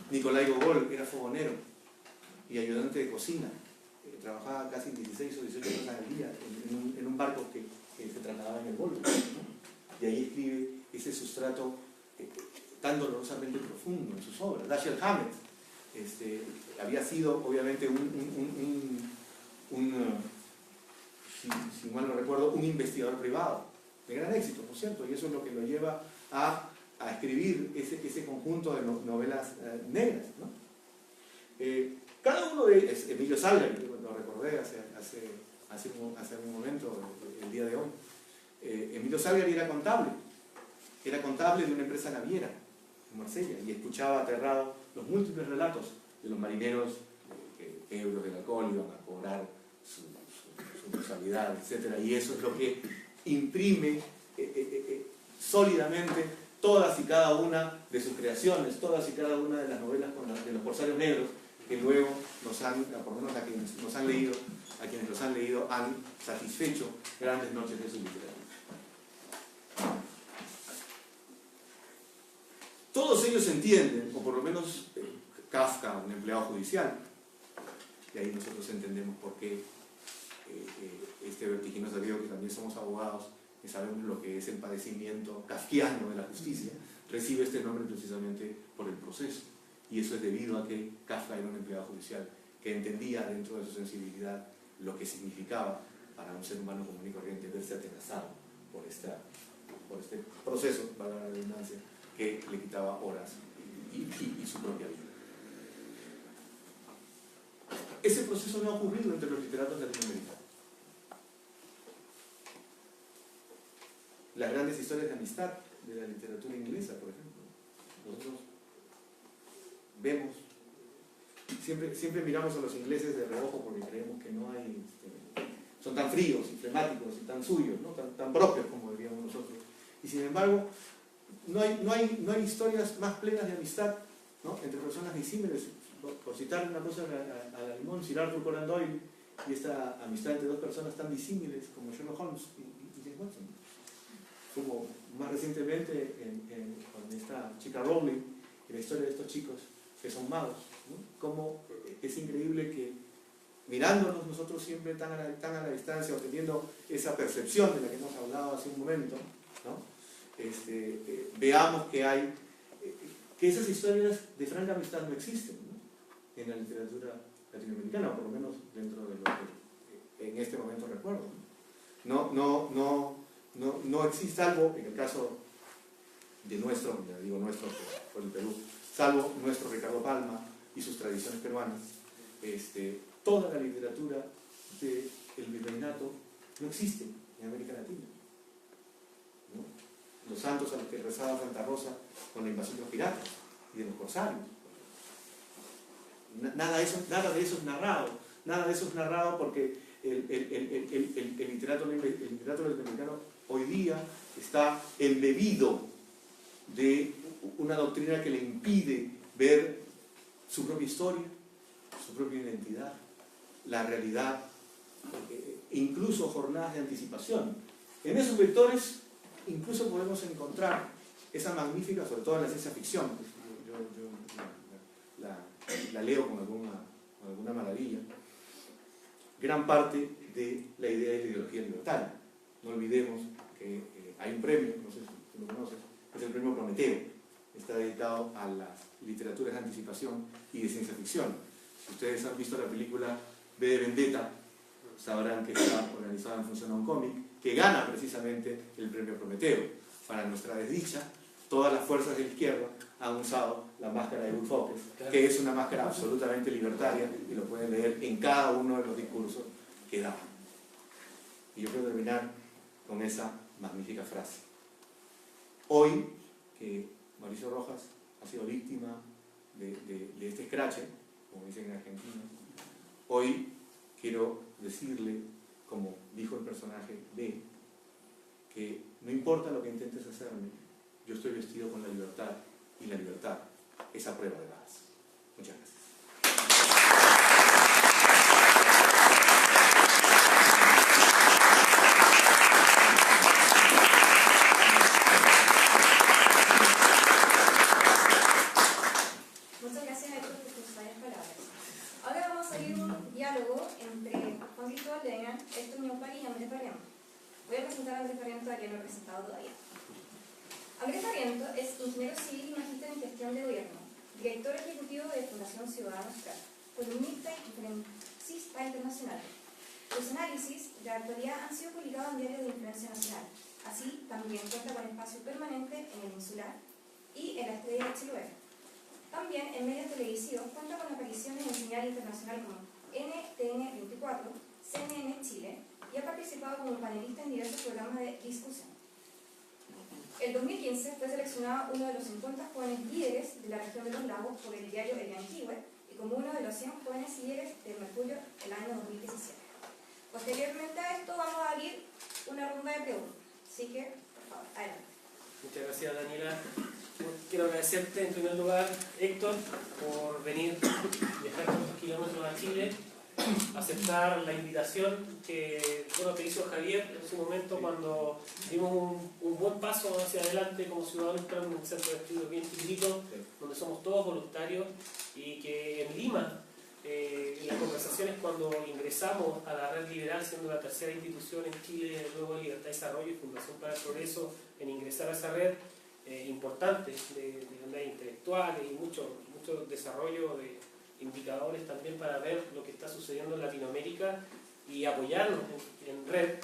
Nicolai Gogol era fogonero y ayudante de cocina. Trabajaba casi 16 o 18 horas al día en un barco que se trasladaba en el Volga, ¿no? Y ahí escribe ese sustrato tan dolorosamente profundo en sus obras. Dashiell Hammett había sido obviamente si mal no recuerdo, un investigador privado de gran éxito, por cierto, y eso es lo que lo lleva a escribir ese conjunto de novelas negras, ¿no? Cada uno de ellos, Emilio Salgari, lo recordé hace hace un momento, el día de hoy. Emilio Salgari era contable de una empresa naviera en Marsella, y escuchaba aterrado los múltiples relatos de los marineros que euros del alcohol iban a cobrar su responsabilidad, etc. Y eso es lo que imprime sólidamente todas y cada una de sus creaciones, todas y cada una de las novelas de los corsarios negros, que luego nos han, por lo menos a quienes los han leído, han satisfecho grandes noches de su literatura. Todos ellos entienden, o por lo menos Kafka, un empleado judicial, y ahí nosotros entendemos por qué este vertiginoso digo que también somos abogados, que sabemos lo que es el padecimiento kafkiano de la justicia, recibe este nombre precisamente por el proceso. Y eso es debido a que Kafka era un empleado judicial que entendía dentro de su sensibilidad lo que significaba para un ser humano común y corriente verse atenazado por este proceso, para la redundancia, que le quitaba horas y su propia vida. Ese proceso no ha ocurrido entre los literatos latinoamericanos. Las grandes historias de amistad de la literatura inglesa, por ejemplo. Nosotros vemos, siempre miramos a los ingleses de reojo porque creemos que no hay, son tan fríos y flemáticos y tan suyos, ¿no? tan propios como diríamos nosotros. Y sin embargo, no hay historias más plenas de amistad, ¿no? Entre personas disímiles. Por citar una cosa a la limón, Sir Arthur Conan Doyle y esta amistad entre dos personas tan disímiles como Sherlock Holmes y James Watson. Como más recientemente con esta chica Rowling, en la historia de estos chicos que son magos, ¿no? Como es increíble que mirándonos nosotros siempre tan a la distancia, o teniendo esa percepción de la que hemos hablado hace un momento, ¿no? Veamos que esas historias de franca amistad no existen, ¿no? En la literatura latinoamericana, o por lo menos dentro de lo que en este momento recuerdo. No existe, salvo en el caso de nuestro, digo nuestro por el Perú, salvo nuestro Ricardo Palma y sus tradiciones peruanas, toda la literatura del virreinato no existe en América Latina, ¿no? Los santos a los que rezaba Santa Rosa con la invasión de los piratas y de los corsarios. Nada de eso es narrado porque el literato latinoamericano hoy día está embebido de una doctrina que le impide ver su propia historia, su propia identidad, la realidad, incluso jornadas de anticipación. En esos vectores incluso podemos encontrar esa magnífica, sobre todo en la ciencia ficción, la leo con alguna maravilla, gran parte de la idea de la ideología libertaria. No olvidemos que hay un premio, no sé si tú lo conoces, es el premio Prometeo, está dedicado a las literaturas de anticipación y de ciencia ficción. Si ustedes han visto la película V de Vendetta, sabrán que está organizada en función a un cómic que gana precisamente el premio Prometeo. Para nuestra desdicha, todas las fuerzas de la izquierda han usado la máscara de Bufoques, que es una máscara absolutamente libertaria, y lo pueden leer en cada uno de los discursos que da. Y yo quiero terminar con esa magnífica frase. Hoy, que Mauricio Rojas ha sido víctima de este escrache, como dicen en Argentina, hoy quiero decirle, como dijo el personaje B, que no importa lo que intentes hacerme, yo estoy vestido con la libertad, y la libertad es a prueba de balas. Muchas gracias. Muchas gracias a todos por sus sabias palabras. Ahora vamos a ir un diálogo entre Juan Cristóbal Leña, Héctor Ñaupari y Andrés Barrientos. Voy a presentar a Andrés Barrientos, a quien no he presentado todavía. Andrés Barrientos es ingeniero civil y magíster en gestión de gobierno, director ejecutivo de Fundación Ciudadanos CRAC, columnista y conferencista internacional. Los análisis de la actualidad han sido publicados en diarios de influencia nacional. Así, también cuenta con espacio permanente en el Insular y en la Estrella de Chiloé. También en medios televisivos cuenta con apariciones en señal internacional como NTN 24, CNN Chile y ha participado como panelista en diversos programas de discusión. En 2015 fue seleccionado uno de los 50 jóvenes líderes de la región de los lagos por el diario El Yanquihue y como uno de los 100 jóvenes líderes del Mercurio el año 2017. Posteriormente a esto vamos a abrir una ronda de preguntas. Así que, por favor, adelante. Muchas gracias, Daniela. Quiero agradecerte en primer lugar, Héctor, por venir, viajar tantos kilómetros a Chile, aceptar la invitación que te hizo Javier en su momento cuando dimos un buen paso hacia adelante como ciudadanos en un centro de estudios bien chiquitito, donde somos todos voluntarios y que en Lima, en las conversaciones cuando ingresamos a la Red Liberal, siendo la tercera institución en Chile, luego de Libertad y Desarrollo y Fundación para el Progreso, en ingresar a esa red importante de unidades intelectuales y mucho desarrollo de indicadores también para ver lo que está sucediendo en Latinoamérica y apoyarnos en red.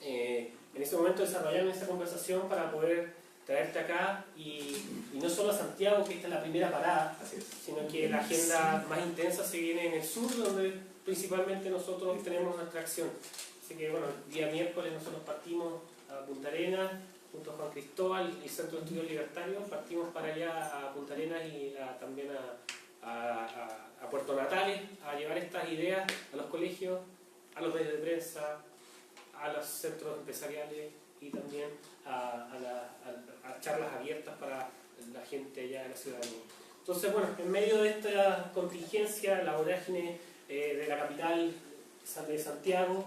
En ese momento desarrollaron esa conversación para poder traerte acá y no solo a Santiago, que esta es la primera parada, sino que la agenda más intensa se viene en el sur, donde principalmente nosotros tenemos nuestra acción. Así que bueno, el día miércoles nosotros partimos a Punta Arenas, junto a Juan Cristóbal y Centro de Estudios Libertarios, partimos para allá a Punta Arenas y también a Puerto Natales, a llevar estas ideas a los colegios, a los medios de prensa, a los centros empresariales y también a charlas abiertas para la gente allá de la ciudadanía. Entonces, bueno, en medio de esta contingencia, la vorágine de la capital de Santiago,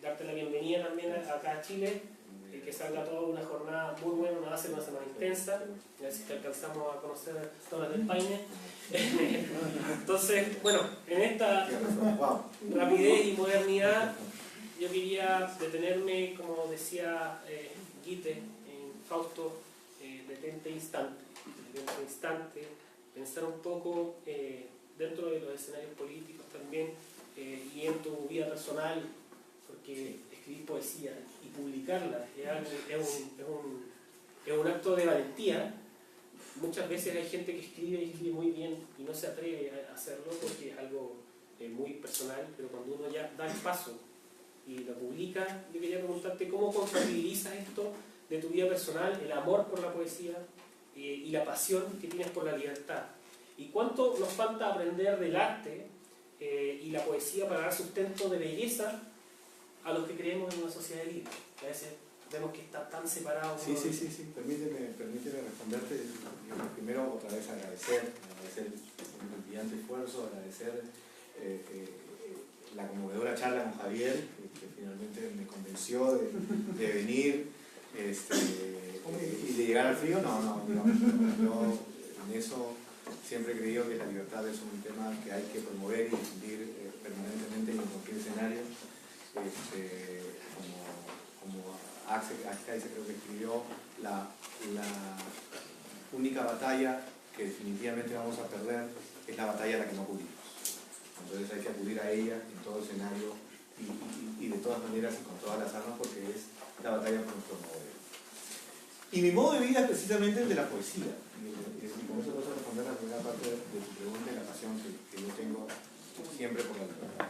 darte la bienvenida también acá a Chile, que salga toda una jornada muy buena, va a ser una semana intensa, a ver si te alcanzamos a conocer todas las del Paine. Entonces, bueno, en esta rapidez y modernidad, yo quería detenerme, como decía Goethe en Fausto, detente instante, pensar un poco dentro de los escenarios políticos también y en tu vida personal, porque escribir poesía y publicarla es un acto de valentía. Muchas veces hay gente que escribe muy bien y no se atreve a hacerlo porque es algo muy personal, pero cuando uno ya da el paso y lo publica, yo quería preguntarte cómo compatibilizas esto de tu vida personal, el amor por la poesía y la pasión que tienes por la libertad. Y cuánto nos falta aprender del arte y la poesía para dar sustento de belleza a los que creemos en una sociedad libre. A veces vemos que está tan separado. Sí. Permíteme responderte. Yo primero otra vez agradecer el brillante esfuerzo, agradecer la conmovedora charla con Javier, que finalmente me convenció de venir y de llegar al frío. No, yo en eso siempre he creído que la libertad es un tema que hay que promover y difundir permanentemente y en cualquier escenario. Como Axel Kaiser creo que escribió, la única batalla que definitivamente vamos a perder es la batalla a la que no acudimos. Entonces hay que acudir a ella en todo escenario y de todas maneras y con todas las armas, porque es la batalla por nuestro modo de vida. Y mi modo de vida es precisamente el de la poesía. Y con eso vas a responder la primera parte de tu pregunta y la pasión que yo tengo siempre por la libertad.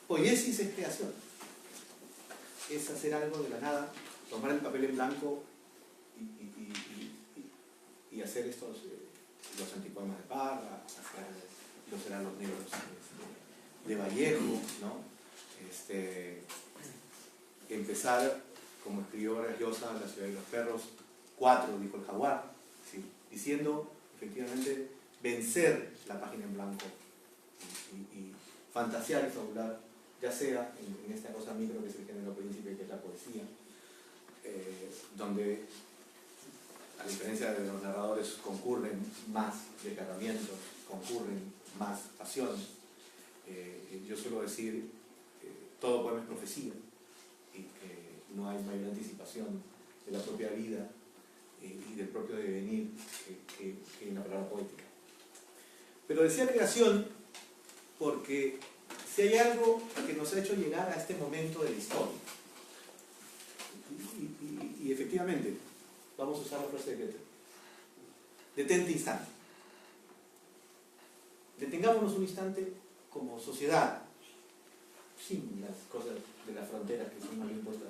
Poiesis es creación. Es hacer algo de la nada, tomar el papel en blanco y hacer estos los antipoemas de Parra, hacer los heranos negros de Vallejo, ¿no? Empezar, como escribió Vargas Llosa, La ciudad de los perros, 4, dijo el jaguar, ¿sí? Diciendo, efectivamente, vencer la página en blanco y fantasear y fabular, ya sea en esta cosa micro que es el género príncipe, que es la poesía, donde, a diferencia de los narradores, concurren más desgarramientos, concurren más pasiones. Yo suelo decir, todo poema es profecía, y que no hay mayor anticipación de la propia vida y del propio devenir que en la palabra poética. Pero decía creación porque si hay algo que nos ha hecho llegar a este momento de la historia, y efectivamente, vamos a usar la frase de Goethe, detente instante. Detengámonos un instante como sociedad, sin las cosas de las fronteras que son mal impuestas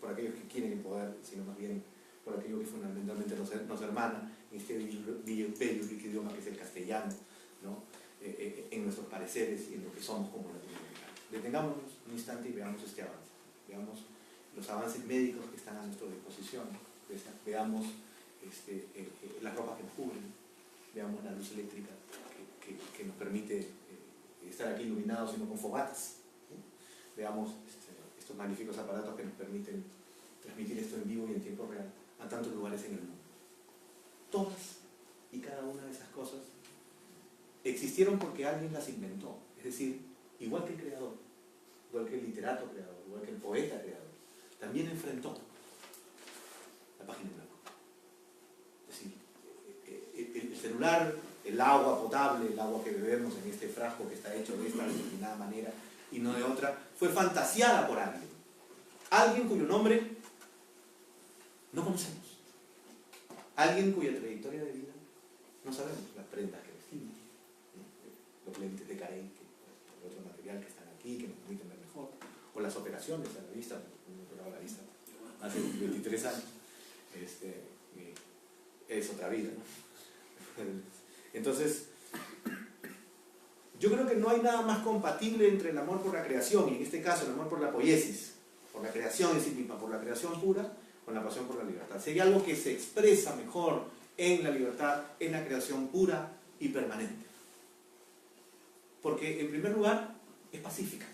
por aquellos que quieren el poder, sino más bien por aquello que fundamentalmente nos hermana en este bello rico idioma que es el castellano, ¿no? En nuestros pareceres y en lo que somos como latinoamericanos. Detengámonos un instante y veamos este avance. Veamos los avances médicos que están a nuestra disposición. Veamos las ropas que nos cubren. Veamos la luz eléctrica que nos permite estar aquí iluminados y no con fogatas. Veamos estos magníficos aparatos que nos permiten transmitir esto en vivo y en tiempo real a tantos lugares en el mundo. Todas y cada una de esas cosas existieron porque alguien las inventó. Es decir, igual que el creador, igual que el literato creador, igual que el poeta creador, también enfrentó la página en blanco. Es decir, el celular, el agua potable, el agua que bebemos en este frasco que está hecho de esta determinada manera y no de otra, fue fantaseada por alguien. Alguien cuyo nombre no conocemos. Alguien cuya trayectoria de vida no sabemos. Las prendas que vestimos, los lentes de Carey, el otro material que están aquí, que nos permiten ver mejor, o las operaciones a la vista, me operaba la vista hace 23 años. Es otra vida, ¿no? Entonces, yo creo que no hay nada más compatible entre el amor por la creación, y en este caso el amor por la poiesis, por la creación en sí misma, por la creación pura, con la pasión por la libertad. Si hay algo que se expresa mejor en la libertad, en la creación pura y permanente. Porque, en primer lugar, es pacífica.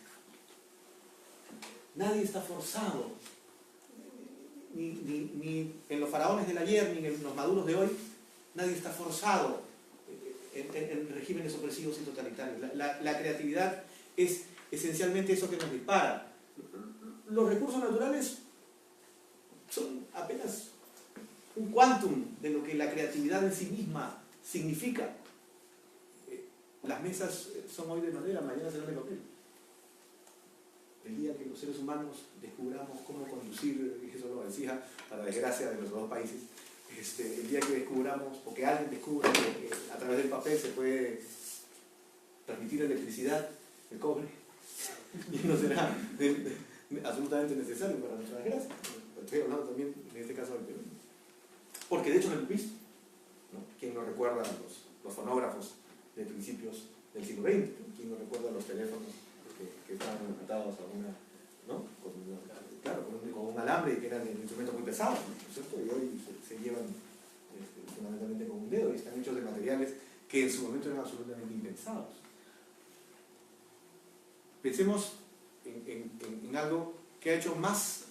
Nadie está forzado, ni en los faraones del ayer, ni en los maduros de hoy, nadie está forzado en regímenes opresivos y totalitarios. La creatividad es esencialmente eso que nos dispara. Los recursos naturales son apenas un quantum de lo que la creatividad en sí misma significa. Las mesas son hoy de madera, mañana serán de papel. El día que los seres humanos descubramos cómo conducir, y eso lo decía para desgracia de los dos países, el día que descubramos, o que alguien descubra que a través del papel se puede transmitir electricidad, el cobre, y no será absolutamente necesario para nuestra desgracia. Estoy hablando también en este caso del Perú. Porque de hecho lo hemos visto, ¿no? ¿Quién no recuerda los fonógrafos de principios del siglo XX? ¿Quién no recuerda los teléfonos que estaban atados a una, ¿no? con un alambre y que eran instrumentos muy pesados, ¿no es cierto? Y hoy se llevan fundamentalmente con un dedo y están hechos de materiales que en su momento eran absolutamente impensados. Pensemos en algo que ha hecho más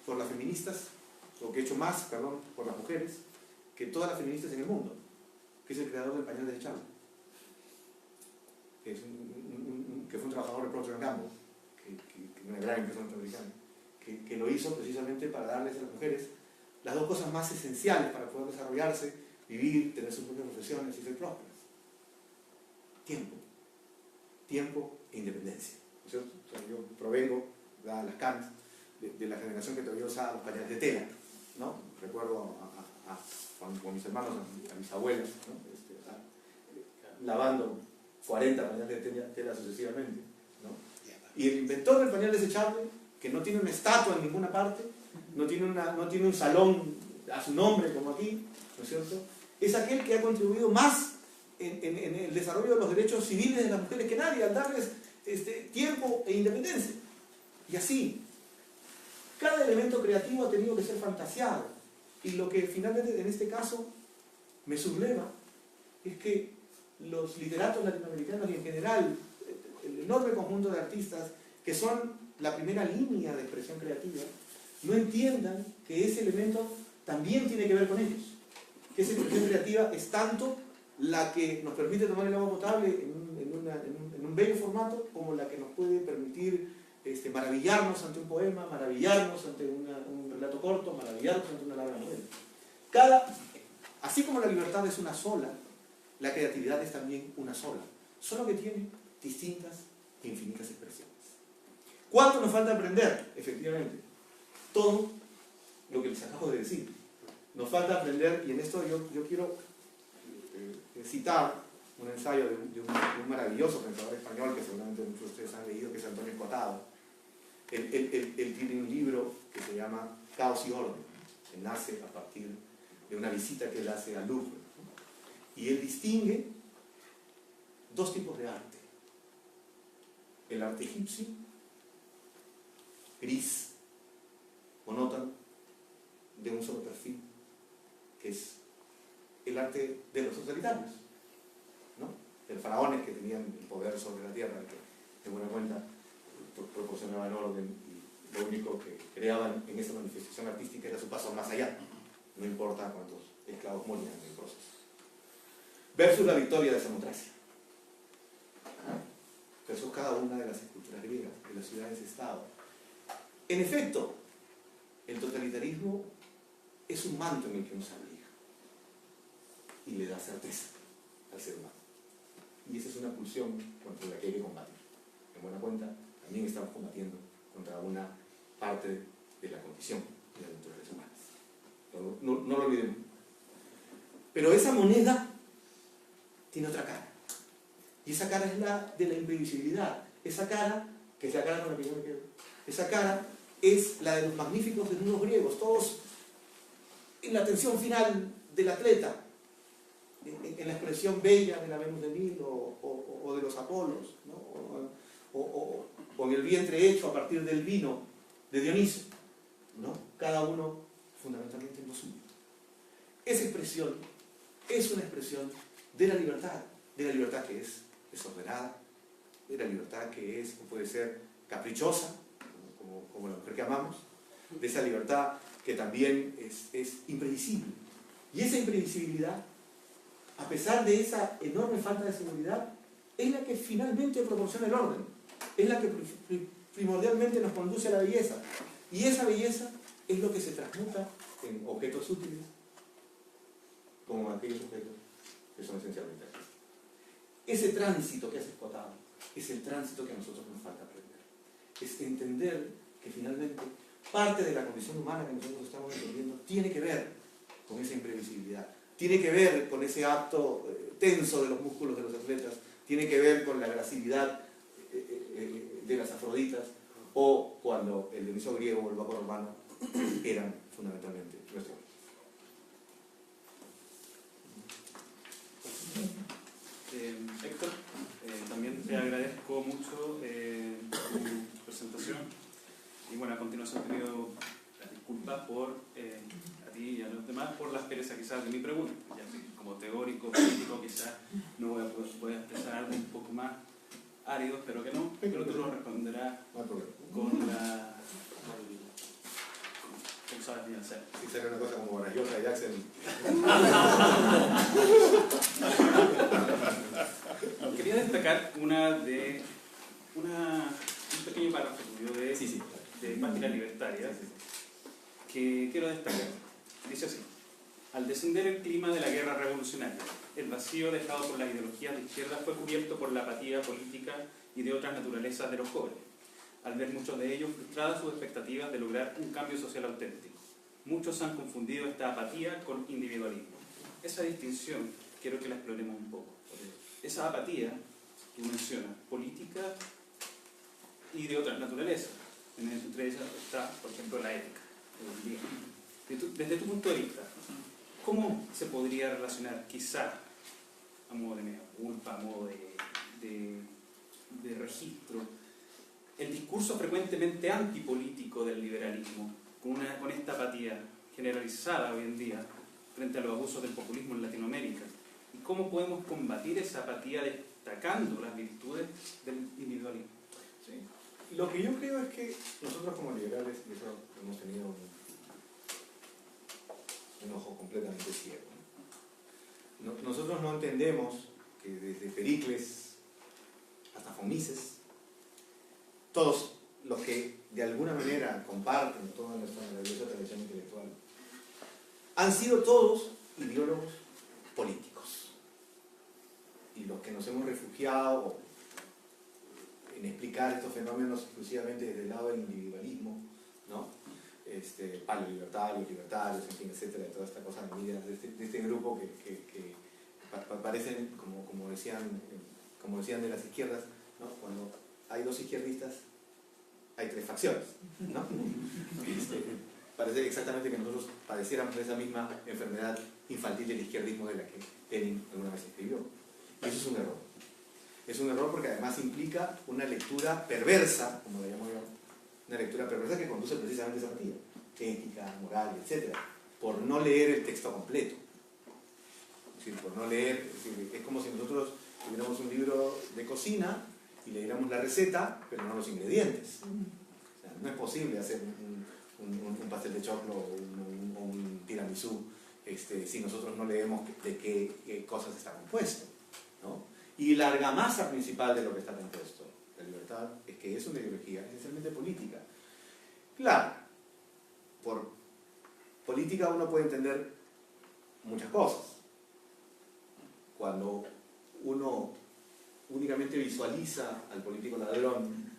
por las feministas, o que ha hecho más, perdón, por las mujeres, que todas las feministas en el mundo, que es el creador del pañal desechable, que fue un trabajador de Procter & Gamble, una gran empresa norteamericana, que lo hizo precisamente para darles a las mujeres las dos cosas más esenciales para poder desarrollarse, vivir, tener sus propias profesiones y ser prósperas. Tiempo e independencia, ¿no es cierto? O sea, yo provengo, dadas las canas, de la generación que todavía usaba los pañales de tela, ¿no? Recuerdo con mis hermanos, a mis abuelas, ¿no? Lavando 40 pañales de tela sucesivamente, ¿no? Y el inventor del pañal desechable, que no tiene una estatua en ninguna parte, no tiene un salón a su nombre como aquí, ¿no es cierto? Es aquel que ha contribuido más en el desarrollo de los derechos civiles de las mujeres que nadie, al darles tiempo e independencia. Y así, cada elemento creativo ha tenido que ser fantaseado. Y lo que finalmente en este caso me subleva es que los literatos latinoamericanos y en general el enorme conjunto de artistas que son la primera línea de expresión creativa no entiendan que ese elemento también tiene que ver con ellos, que esa expresión creativa es tanto la que nos permite tomar el agua potable en un bello formato como la que nos puede permitir maravillarnos ante un poema, maravillarnos ante un relato corto, maravillarnos ante una larga novela. Así como la libertad es una sola, la creatividad es también una sola, solo que tiene distintas e infinitas expresiones. ¿Cuánto nos falta aprender? Efectivamente, todo lo que les acabo de decir. Nos falta aprender, y en esto yo quiero citar un ensayo de un maravilloso pensador español que seguramente muchos de ustedes han leído, que es Antonio Escotado. Él tiene un libro que se llama Caos y Orden, que nace a partir de una visita que él hace al Louvre, ¿no? Y él distingue dos tipos de arte. El arte egipcio, gris, monótono, de un solo perfil, que es el arte de los totalitarios, ¿no? De los faraones que tenían el poder sobre la tierra, que de buena cuenta proporcionaban orden, y lo único que creaban en esa manifestación artística era su paso más allá, no importa cuántos esclavos morían en el proceso. Versus la victoria de Samotracia, versus cada una de las esculturas griegas, de las ciudades-estado. En efecto, el totalitarismo es un manto en el que uno se abriga y le da certeza al ser humano. Y esa es una pulsión contra la que hay que combatir. En buena cuenta, también estamos combatiendo contra una parte de la condición de las naturalezas humanas. No lo olvidemos. Pero esa moneda tiene otra cara. Y esa cara es la de la imprevisibilidad. Esa cara, que es la cara con la que yo me quedo, esa cara es la de los magníficos desnudos griegos, todos en la tensión final del atleta, en la expresión bella de la Venus de Milo o de los Apolos, ¿no? o en el vientre hecho a partir del vino de Dioniso, ¿no? Cada uno fundamentalmente en lo suyo. Esa expresión es una expresión de la libertad que es desordenada, de la libertad que es o puede ser caprichosa, como la mujer que amamos, de esa libertad que también es imprevisible. Y esa imprevisibilidad, a pesar de esa enorme falta de seguridad, es la que finalmente proporciona el orden, es la que primordialmente nos conduce a la belleza. Y esa belleza es lo que se transmuta en objetos útiles, como aquellos objetos que son esencialmente artísticos. Ese tránsito que has explotado es el tránsito que a nosotros nos falta aprender. Es entender que finalmente parte de la condición humana que nosotros estamos entendiendo tiene que ver con esa imprevisibilidad, tiene que ver con ese acto tenso de los músculos de los atletas, tiene que ver con la gracilidad de las afroditas, o cuando el Dioniso griego o el Baco romano eran fundamentalmente nuestros. Héctor, también te agradezco mucho tu presentación, y bueno, a continuación te pido disculpas por a ti y a los demás por la aspereza quizás de mi pregunta, ya que como teórico, político quizás no voy a expresar algo un poco más árido, espero que no, pero tú lo responderás con la... ¿Cómo sabes bien hacer? Si sale una cosa como maravillosa de Jackson. Quería destacar un pequeño párrafo tuyo de Página Libertaria, que quiero destacar. Dice así: al descender el clima de la guerra revolucionaria, el vacío dejado por las ideologías de izquierda fue cubierto por la apatía política y de otras naturalezas de los jóvenes, al ver muchos de ellos frustradas sus expectativas de lograr un cambio social auténtico. Muchos han confundido esta apatía con individualismo. Esa distinción quiero que la exploremos un poco. Esa apatía que mencionas, política y de otras naturalezas, entre ellas está, por ejemplo, la ética. Desde tu punto de vista, ¿cómo se podría relacionar, quizá, a modo de mea culpa, a modo de registro, el discurso frecuentemente antipolítico del liberalismo con esta apatía generalizada hoy en día frente a los abusos del populismo en Latinoamérica? ¿Y cómo podemos combatir esa apatía destacando las virtudes del individualismo? ¿Sí? Lo que yo creo es que nosotros como liberales, y eso hemos tenido un ojo completamente ciego, ¿no? Nosotros no entendemos que desde Pericles hasta Fomises, todos los que de alguna manera comparten toda nuestra maravillosa tradición intelectual, han sido todos ideólogos políticos. Y los que nos hemos refugiado en explicar estos fenómenos exclusivamente desde el lado del individualismo, ¿no? Paleolibertarios, libertarios, en fin, etcétera, toda esta cosa de medidas de este grupo que parecen, como decían de las izquierdas, ¿no? Cuando hay dos izquierdistas, hay tres facciones, ¿no? Parece exactamente que nosotros padeciéramos de esa misma enfermedad infantil del izquierdismo de la que Lenin alguna vez escribió. Y eso es un error. Es un error porque además implica una lectura perversa, como la llamo yo, una lectura perversa que conduce precisamente a esa partida, ética, moral, etc., por no leer el texto completo. Es decir, por no leer, es como si nosotros tuviéramos un libro de cocina y leyéramos la receta, pero no los ingredientes. O sea, no es posible hacer un pastel de choclo o un tiramisú si nosotros no leemos de qué cosas está compuesto, ¿no? Y la argamasa principal de lo que está compuesto, la libertad, es que es una ideología esencialmente política. Claro, por política uno puede entender muchas cosas. Cuando uno únicamente visualiza al político ladrón,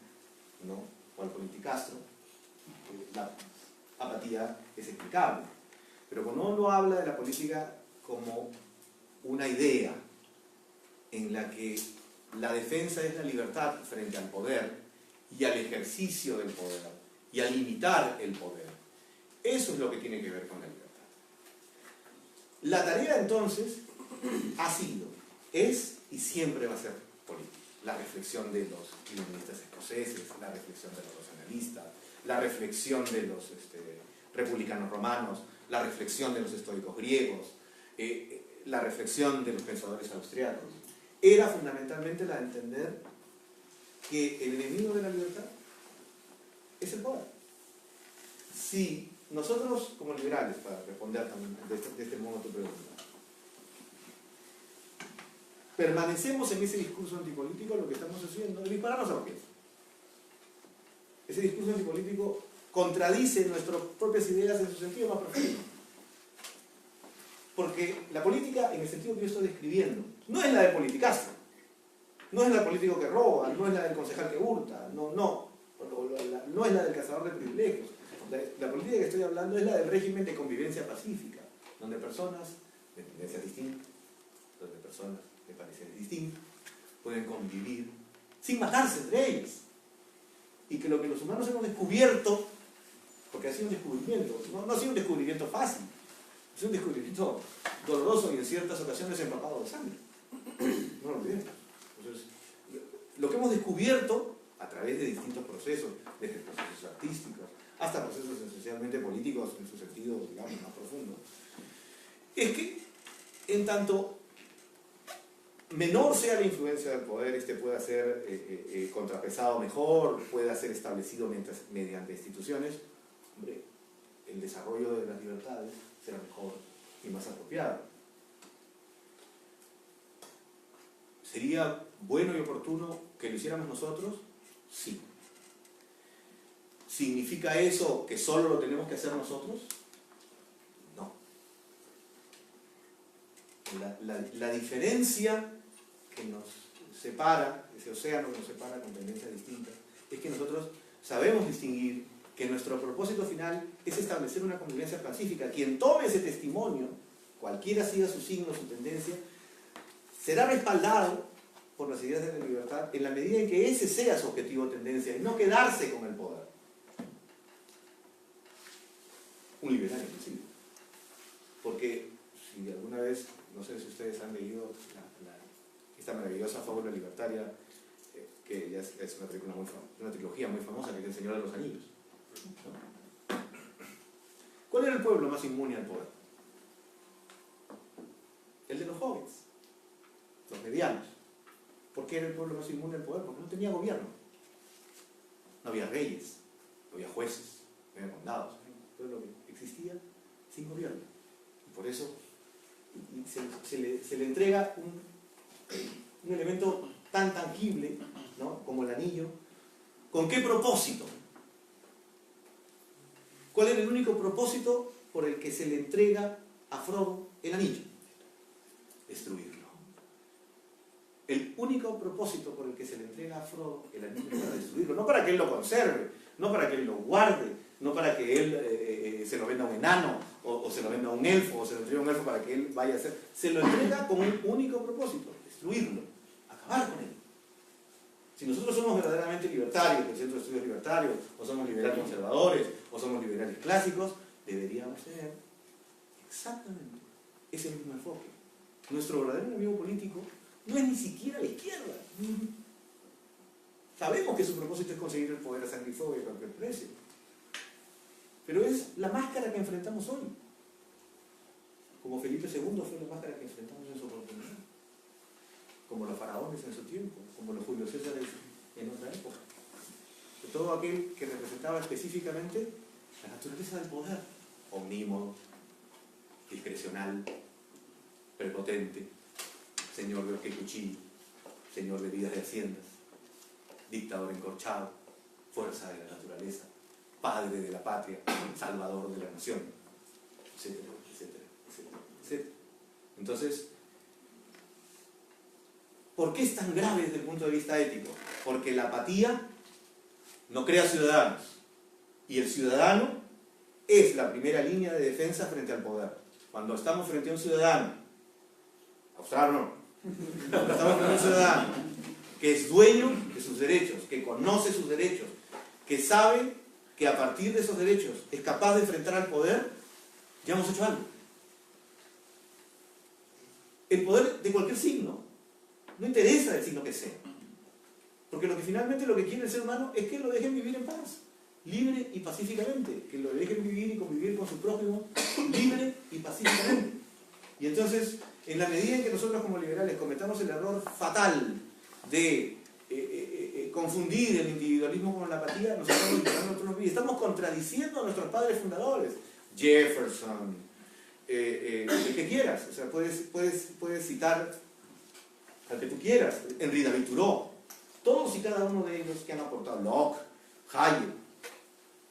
¿no? O al politicastro, la apatía es explicable. Pero cuando uno habla de la política como una idea en la que la defensa es la libertad frente al poder y al ejercicio del poder y a limitar el poder, eso es lo que tiene que ver con la libertad. La tarea entonces ha sido, es y siempre va a ser política. La reflexión de los iluministas escoceses, la reflexión de los racionalistas, la reflexión de los republicanos romanos, la reflexión de los estoicos griegos, la reflexión de los pensadores austriacos, era fundamentalmente la de entender que el enemigo de la libertad es el poder. Si nosotros, como liberales, para responder también de este modo a tu pregunta, permanecemos en ese discurso antipolítico, lo que estamos haciendo es dispararnos a los pies. Ese discurso antipolítico contradice nuestras propias ideas en su sentido más profundo. Porque la política, en el sentido que yo estoy describiendo, no es la del politicastro, no es la del político que roba, no es la del concejal que hurta, no es la del cazador de privilegios. La política que estoy hablando es la del régimen de convivencia pacífica, donde personas de tendencias distintas, donde personas de pareceres distintos, pueden convivir sin matarse entre ellos. Y que lo que los humanos hemos descubierto, porque ha sido un descubrimiento, no ha sido un descubrimiento fácil, es un descubrimiento doloroso y en ciertas ocasiones empapado de sangre. No lo olvidemos. Entonces, lo que hemos descubierto a través de distintos procesos, desde procesos artísticos hasta procesos esencialmente políticos en su sentido, digamos, más profundo, es que en tanto menor sea la influencia del poder, pueda ser contrapesado mejor, pueda ser establecido mediante instituciones, hombre, el desarrollo de las libertades será mejor y más apropiado. ¿Sería bueno y oportuno que lo hiciéramos nosotros? Sí. ¿Significa eso que solo lo tenemos que hacer nosotros? No. La diferencia que nos separa, ese océano que nos separa con tendencias distintas, es que nosotros sabemos distinguir que nuestro propósito final es establecer una convivencia pacífica. Quien tome ese testimonio, cualquiera siga su signo, su tendencia, será respaldado por las ideas de la libertad en la medida en que ese sea su objetivo o tendencia y no quedarse con el poder. Un liberal inclusive. Porque si alguna vez, no sé si ustedes han leído esta maravillosa fábula libertaria, que ya es una película una trilogía muy famosa, que es El Señor de los Anillos, ¿no? ¿Cuál era el pueblo más inmune al poder? El de los hobbits, los medianos. ¿Por qué era el pueblo más inmune al poder? Porque no tenía gobierno. No había reyes, no había jueces, no había condados. Todo lo que existía sin gobierno. Y por eso se le entrega un elemento tan tangible, ¿no?, como el anillo. ¿Con qué propósito? ¿Cuál era el único propósito por el que se le entrega a Frodo el anillo? Destruirlo. El único propósito por el que se le entrega a Frodo el anillo es para destruirlo, no para que él lo conserve, no para que él lo guarde, no para que él se lo venda a un enano, o se lo venda a un elfo, o se lo entregue a un elfo para que él vaya a hacer. Se lo entrega con un único propósito: destruirlo, acabar con él. Si nosotros somos verdaderamente libertarios, el Centro de Estudios Libertarios, o somos liberales conservadores, o somos liberales clásicos, deberíamos tener exactamente ese mismo enfoque. Nuestro verdadero enemigo político no es ni siquiera la izquierda. Sabemos que su propósito es conseguir el poder a sangre y fuego y a cualquier precio. Pero es la máscara que enfrentamos hoy. Como Felipe II fue la máscara que enfrentamos en su oportunidad. Como los faraones en su tiempo, como los Julio Césares en otra época. De todo aquel que representaba específicamente la naturaleza del poder. Omnímodo, discrecional, prepotente, señor de horca y cuchillo, señor de vidas de haciendas, dictador encorchado, fuerza de la naturaleza, padre de la patria, salvador de la nación, etcétera, etcétera, etcétera, etcétera. Entonces, ¿por qué es tan grave desde el punto de vista ético? Porque la apatía no crea ciudadanos, y el ciudadano es la primera línea de defensa frente al poder. Cuando estamos frente a un ciudadano, cuando estamos frente a un ciudadano que es dueño de sus derechos, que conoce sus derechos, que sabe que a partir de esos derechos es capaz de enfrentar al poder, ya hemos hecho algo. El poder de cualquier signo, no interesa el signo que sea, porque finalmente lo que quiere el ser humano es que lo dejen vivir en paz, libre y pacíficamente, que lo dejen vivir y convivir con su prójimo libre y pacíficamente. Y entonces, en la medida en que nosotros como liberales cometamos el error fatal de confundir el individualismo con la apatía, nos estamos llevando a otros vías, estamos contradiciendo a nuestros padres fundadores, Jefferson, el que quieras, o sea, puedes citar al que tú quieras, Henri David Thoreau, todos y cada uno de ellos que han aportado, Locke, Hayek,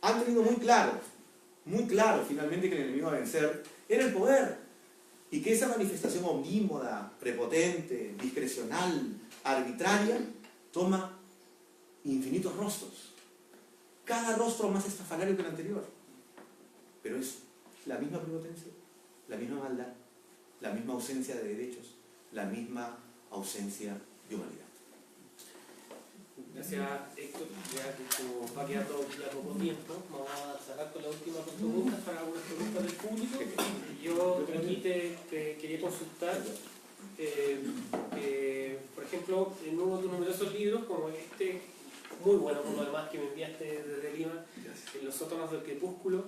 han tenido muy claro finalmente que el enemigo a vencer era el poder, y que esa manifestación omnímoda, prepotente, discrecional, arbitraria, toma infinitos rostros, cada rostro más estrafalario que el anterior, pero es la misma prepotencia, la misma maldad, la misma ausencia de derechos, la misma ausencia de humanidad. Gracias, Héctor. Ya que como va quedando ya poco tiempo, vamos a cerrar con las últimas dos preguntas para algunas preguntas del público. Yo aquí te quería consultar, por ejemplo, en uno de tus numerosos libros, como este, muy bueno por lo demás, que me enviaste desde Lima, en Los sótanos del crepúsculo.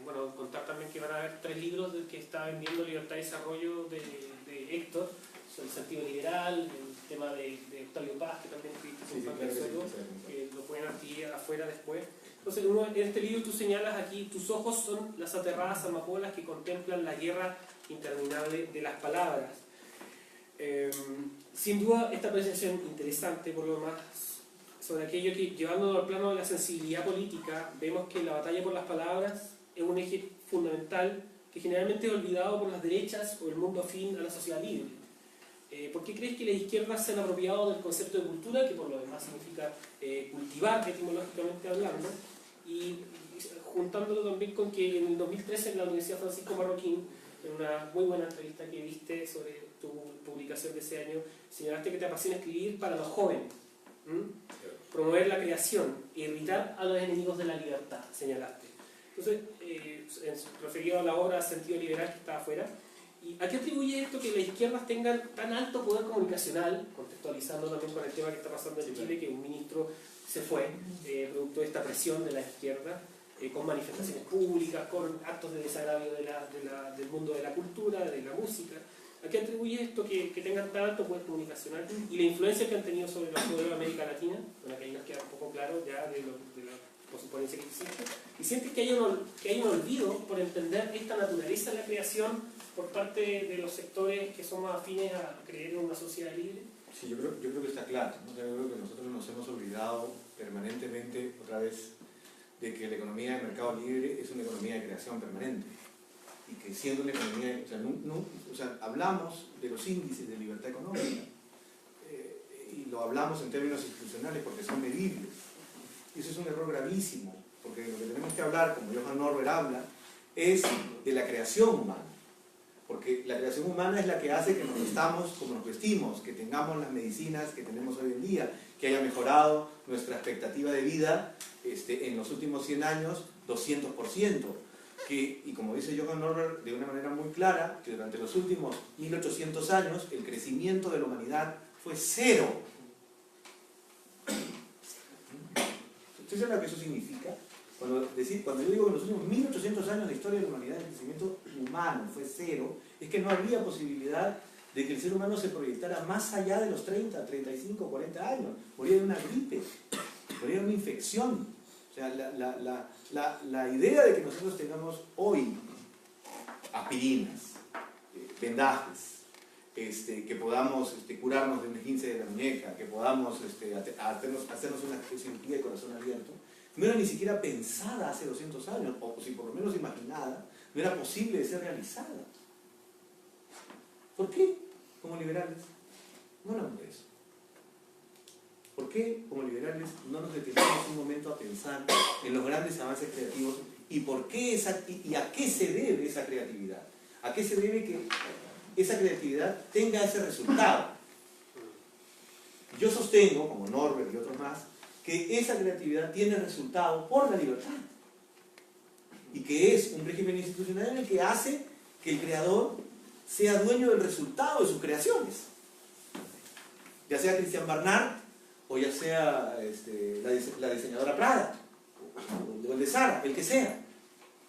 Bueno, contar también que van a haber 3 libros del que está vendiendo Libertad y Desarrollo de Héctor, sobre el sentido liberal, el tema de Octavio Paz, que también que lo pueden adquirir afuera después. Entonces, en este libro tú señalas aquí: tus ojos son las aterradas amapolas que contemplan la guerra interminable de las palabras. Sin duda, esta apreciación interesante, por lo demás, sobre aquello que, llevándolo al plano de la sensibilidad política, vemos que la batalla por las palabras es un eje fundamental que generalmente es olvidado por las derechas o el mundo afín a la sociedad libre. ¿Por qué crees que las izquierdas se han apropiado del concepto de cultura, que por lo demás significa cultivar etimológicamente hablando, y juntándolo también con que en el 2013 en la Universidad Francisco Marroquín, en una muy buena entrevista que viste sobre tu publicación de ese año, señalaste que te apasiona escribir para los jóvenes, promover la creación, irritar a los enemigos de la libertad, señalaste. Entonces, referido a la obra Sentido Liberal que está afuera, ¿y a qué atribuye esto que las izquierdas tengan tan alto poder comunicacional, contextualizando también con el tema que está pasando en Chile, que un ministro se fue, producto de esta presión de la izquierda, con manifestaciones públicas, con actos de desagravio del mundo de la cultura, de la música? ¿A qué atribuye esto que tengan tan alto poder comunicacional y la influencia que han tenido sobre los pueblos de América Latina? Bueno, que ahí nos queda un poco claro ya de la posuponencia que existe. ¿Y sientes que hay un olvido por entender esta naturaleza de la creación por parte de los sectores que somos afines a creer en una sociedad libre? Sí, yo creo que está claro, ¿no? Yo creo que nosotros nos hemos olvidado permanentemente, otra vez, de que la economía de mercado libre es una economía de creación permanente. Y que siendo una economía, o sea, hablamos de los índices de libertad económica, y lo hablamos en términos institucionales porque son medibles. Y eso es un error gravísimo, porque lo que tenemos que hablar, como Johan Norberg habla, es de la creación humana. Porque la creación humana es la que hace que nos vestamos como nos vestimos, que tengamos las medicinas que tenemos hoy en día, que haya mejorado nuestra expectativa de vida en los últimos 100 años 200%. Y como dice Johan Norberg de una manera muy clara, que durante los últimos 1800 años el crecimiento de la humanidad fue cero. ¿Usted sabe lo que eso significa? Cuando yo digo que en los últimos 1800 años de historia de la humanidad el crecimiento humano fue cero, es que no había posibilidad de que el ser humano se proyectara más allá de los 30, 35, 40 años. Moría de una gripe, moría de una infección. O sea, la idea de que nosotros tengamos hoy aspirinas, vendajes, que podamos curarnos de un esguince de la muñeca, que podamos hacernos una cirugía de corazón abierto, no era ni siquiera pensada hace 200 años, o si por lo menos imaginada, no era posible de ser realizada. ¿Por qué, como liberales, no hablamos de eso? ¿Por qué, como liberales, no nos detenemos un momento a pensar en los grandes avances creativos y por qué y a qué se debe esa creatividad? ¿A qué se debe que esa creatividad tenga ese resultado? Yo sostengo, como Norberg y otros más, que esa creatividad tiene resultado por la libertad y que es un régimen institucional en el que hace que el creador sea dueño del resultado de sus creaciones, ya sea Christian Barnard o ya sea la diseñadora Prada o el de Sara, el que sea,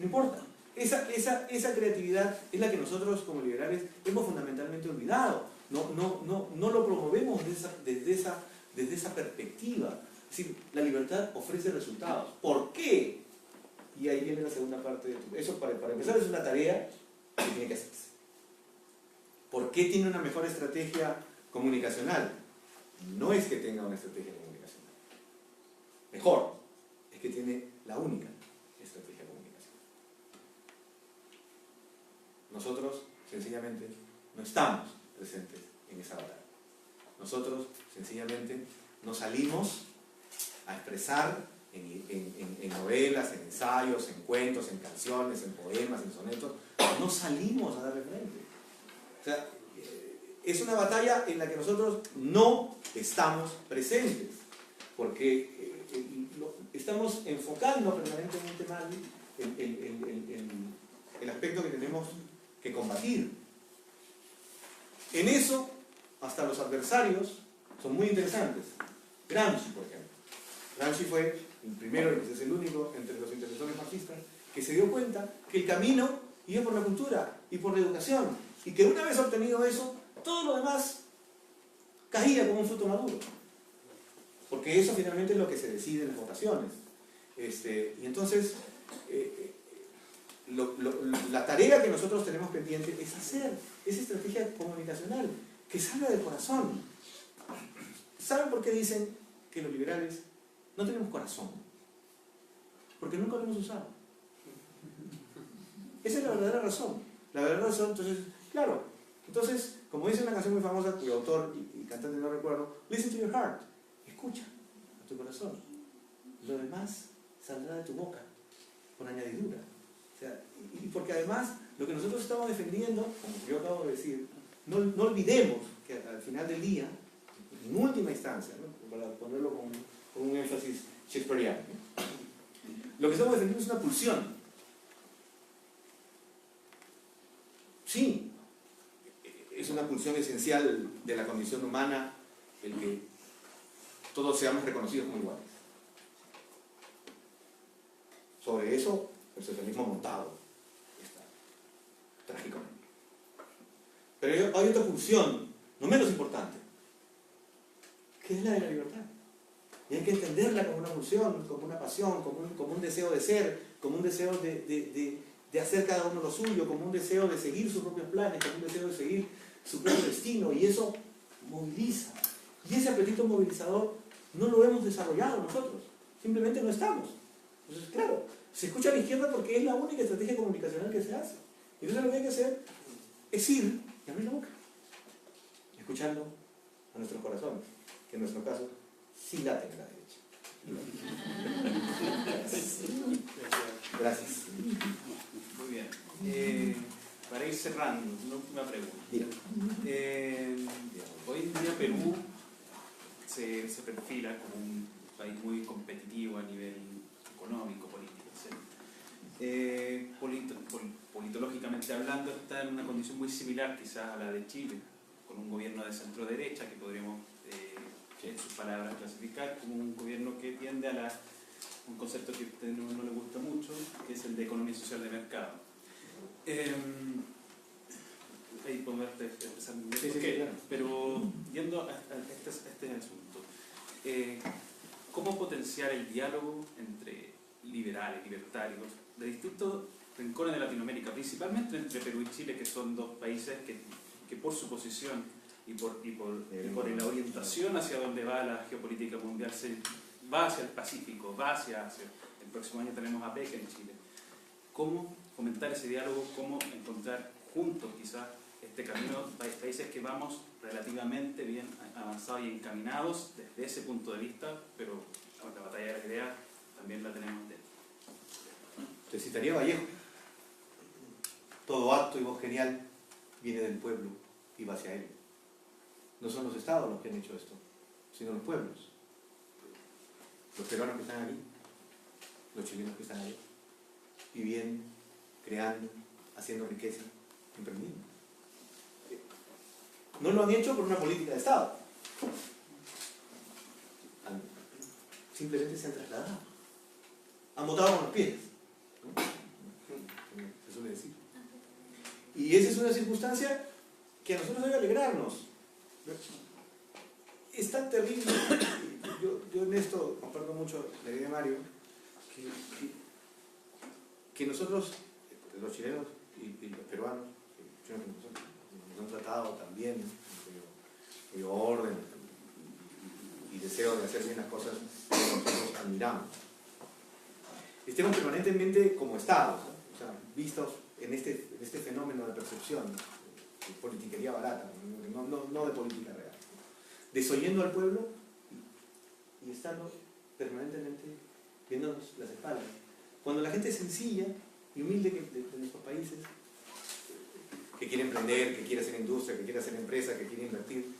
no importa. Esa creatividad es la que nosotros como liberales hemos fundamentalmente olvidado. No lo promovemos desde esa perspectiva. Es decir, la libertad ofrece resultados. ¿Por qué? Y ahí viene la segunda parte de eso. Para empezar, es una tarea que tiene que hacerse. ¿Por qué tiene una mejor estrategia comunicacional? No es que tenga una estrategia comunicacional. Mejor, es que tiene la única estrategia comunicacional. Nosotros, sencillamente, no estamos presentes en esa batalla. Nosotros, sencillamente, no salimos a expresar en novelas, en ensayos, en cuentos, en canciones, en poemas, en sonetos. No salimos a darle frente. O sea, es una batalla en la que nosotros no estamos presentes, porque estamos enfocando permanentemente mal el aspecto que tenemos que combatir. En eso, hasta los adversarios son muy interesantes. Gramsci, por ejemplo. Gramsci fue el primero, y es el único entre los intelectuales marxistas, que se dio cuenta que el camino iba por la cultura y por la educación, y que una vez obtenido eso, todo lo demás caía como un fruto maduro. Porque eso finalmente es lo que se decide en las votaciones. Y entonces, la tarea que nosotros tenemos pendiente es hacer esa estrategia comunicacional que salga del corazón. ¿Saben por qué dicen que los liberales no tenemos corazón? Porque nunca lo hemos usado. Esa es la verdadera razón. La verdadera razón, entonces, claro. Entonces, como dice una canción muy famosa, cuyo autor y cantante no recuerdo, listen to your heart. Escucha a tu corazón. Lo demás saldrá de tu boca, con añadidura. O sea, y porque además, lo que nosotros estamos defendiendo, como yo acabo de decir, no olvidemos que al final del día, en última instancia, ¿no? Para ponerlo con un énfasis shakespeariano, ¿no? Lo que estamos defendiendo es una pulsión. Sí, es una pulsión esencial de la condición humana el que todos seamos reconocidos como iguales. Sobre eso, el socialismo montado está trágicamente. Pero hay otra pulsión, no menos importante, que es la de la libertad. Y hay que entenderla como una pulsión, como una pasión, como un deseo de ser, como un deseo de hacer cada uno lo suyo, como un deseo de seguir sus propios planes, como un deseo de seguir su propio destino, y eso moviliza. Y ese apetito movilizador no lo hemos desarrollado nosotros, simplemente no estamos. Entonces, claro, se escucha a la izquierda porque es la única estrategia comunicacional que se hace. Y entonces lo que hay que hacer es ir y abrir la boca, escuchando a nuestros corazones, que en nuestro caso sí laten a la derecha. Gracias. Muy bien. Para ir cerrando, una última pregunta. Hoy en día Perú se perfila como un país muy competitivo a nivel económico, político, etc. Politológicamente hablando, está en una condición muy similar quizás a la de Chile, con un gobierno de centro derecha que podríamos, en sus palabras, clasificar como un gobierno que tiende a un concepto que a usted no le gusta mucho, que es el de economía social de mercado. Ahí podemos empezar por qué, claro. pero yendo a este asunto, ¿cómo potenciar el diálogo entre liberales, libertarios, de distintos rincones de Latinoamérica, principalmente entre Perú y Chile, que son dos países que por su posición y por la orientación hacia donde va la geopolítica mundial, va hacia el Pacífico, va hacia Asia? El próximo año tenemos a APEC en Chile. ¿Cómo fomentar ese diálogo? ¿Cómo encontrar juntos quizás este camino, países que vamos relativamente bien avanzados y encaminados desde ese punto de vista, pero la batalla de la idea también la tenemos dentro? Te citaría Vallejo. Todo acto y voz genial viene del pueblo y va hacia él. No son los estados los que han hecho esto, sino los pueblos. Los peruanos que están aquí, los chilenos que están ahí, viviendo, creando, haciendo riqueza, emprendiendo. No lo han hecho por una política de Estado. Simplemente se han trasladado. Han votado con los pies, ¿no? Se suele decir. Y esa es una circunstancia que a nosotros debe alegrarnos. Es tan terrible. Yo en esto comparto mucho la idea de Mario, que nosotros, los chilenos y los peruanos, nos han tratado también, cuyo orden y deseo de hacer bien las cosas que nosotros admiramos. Estemos permanentemente como estados, ¿no? O sea, vistos en este fenómeno de percepción, de politiquería barata, no de política real, desoyendo al pueblo y estando permanentemente viéndonos las espaldas. Cuando la gente sencilla y humilde de nuestros países, que quiere emprender, que quiere hacer industria, que quiere hacer empresa, que quiere invertir,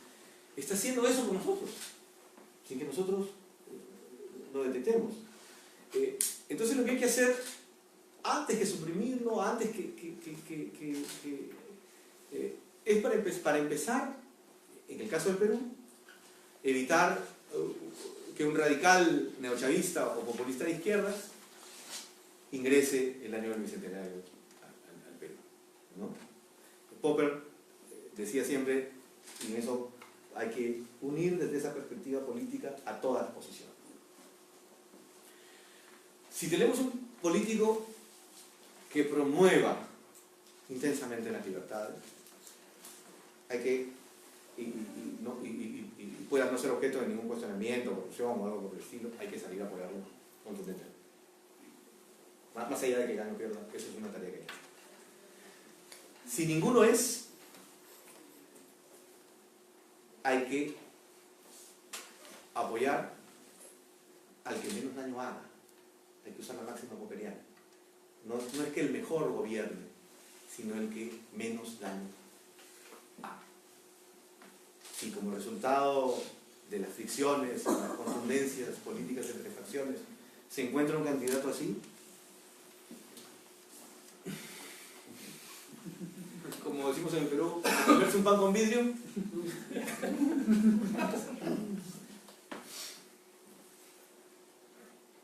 está haciendo eso con nosotros, sin que nosotros lo detectemos. Entonces lo que hay que hacer, antes que suprimirlo, antes es para empezar, en el caso del Perú, evitar que un radical neochavista o populista de izquierdas ingrese el año del bicentenario al Perú, ¿no? Popper decía siempre, y en eso hay que unir desde esa perspectiva política a todas las posiciones. Si tenemos un político que promueva intensamente las libertades, hay que, y pueda no ser objeto de ningún cuestionamiento, corrupción o algo por el estilo, hay que salir a apoyarlo contundentemente. Más allá de que gane o pierda, eso es una tarea que hay que hacer. Si ninguno es, hay que apoyar al que menos daño haga. Hay que usar la máxima popperiana. No es que el mejor gobierne, sino el que menos daño haga. Si como resultado de las fricciones, las contundencias políticas entre facciones, se encuentra un candidato así, como decimos en el Perú, comerse un pan con vidrio.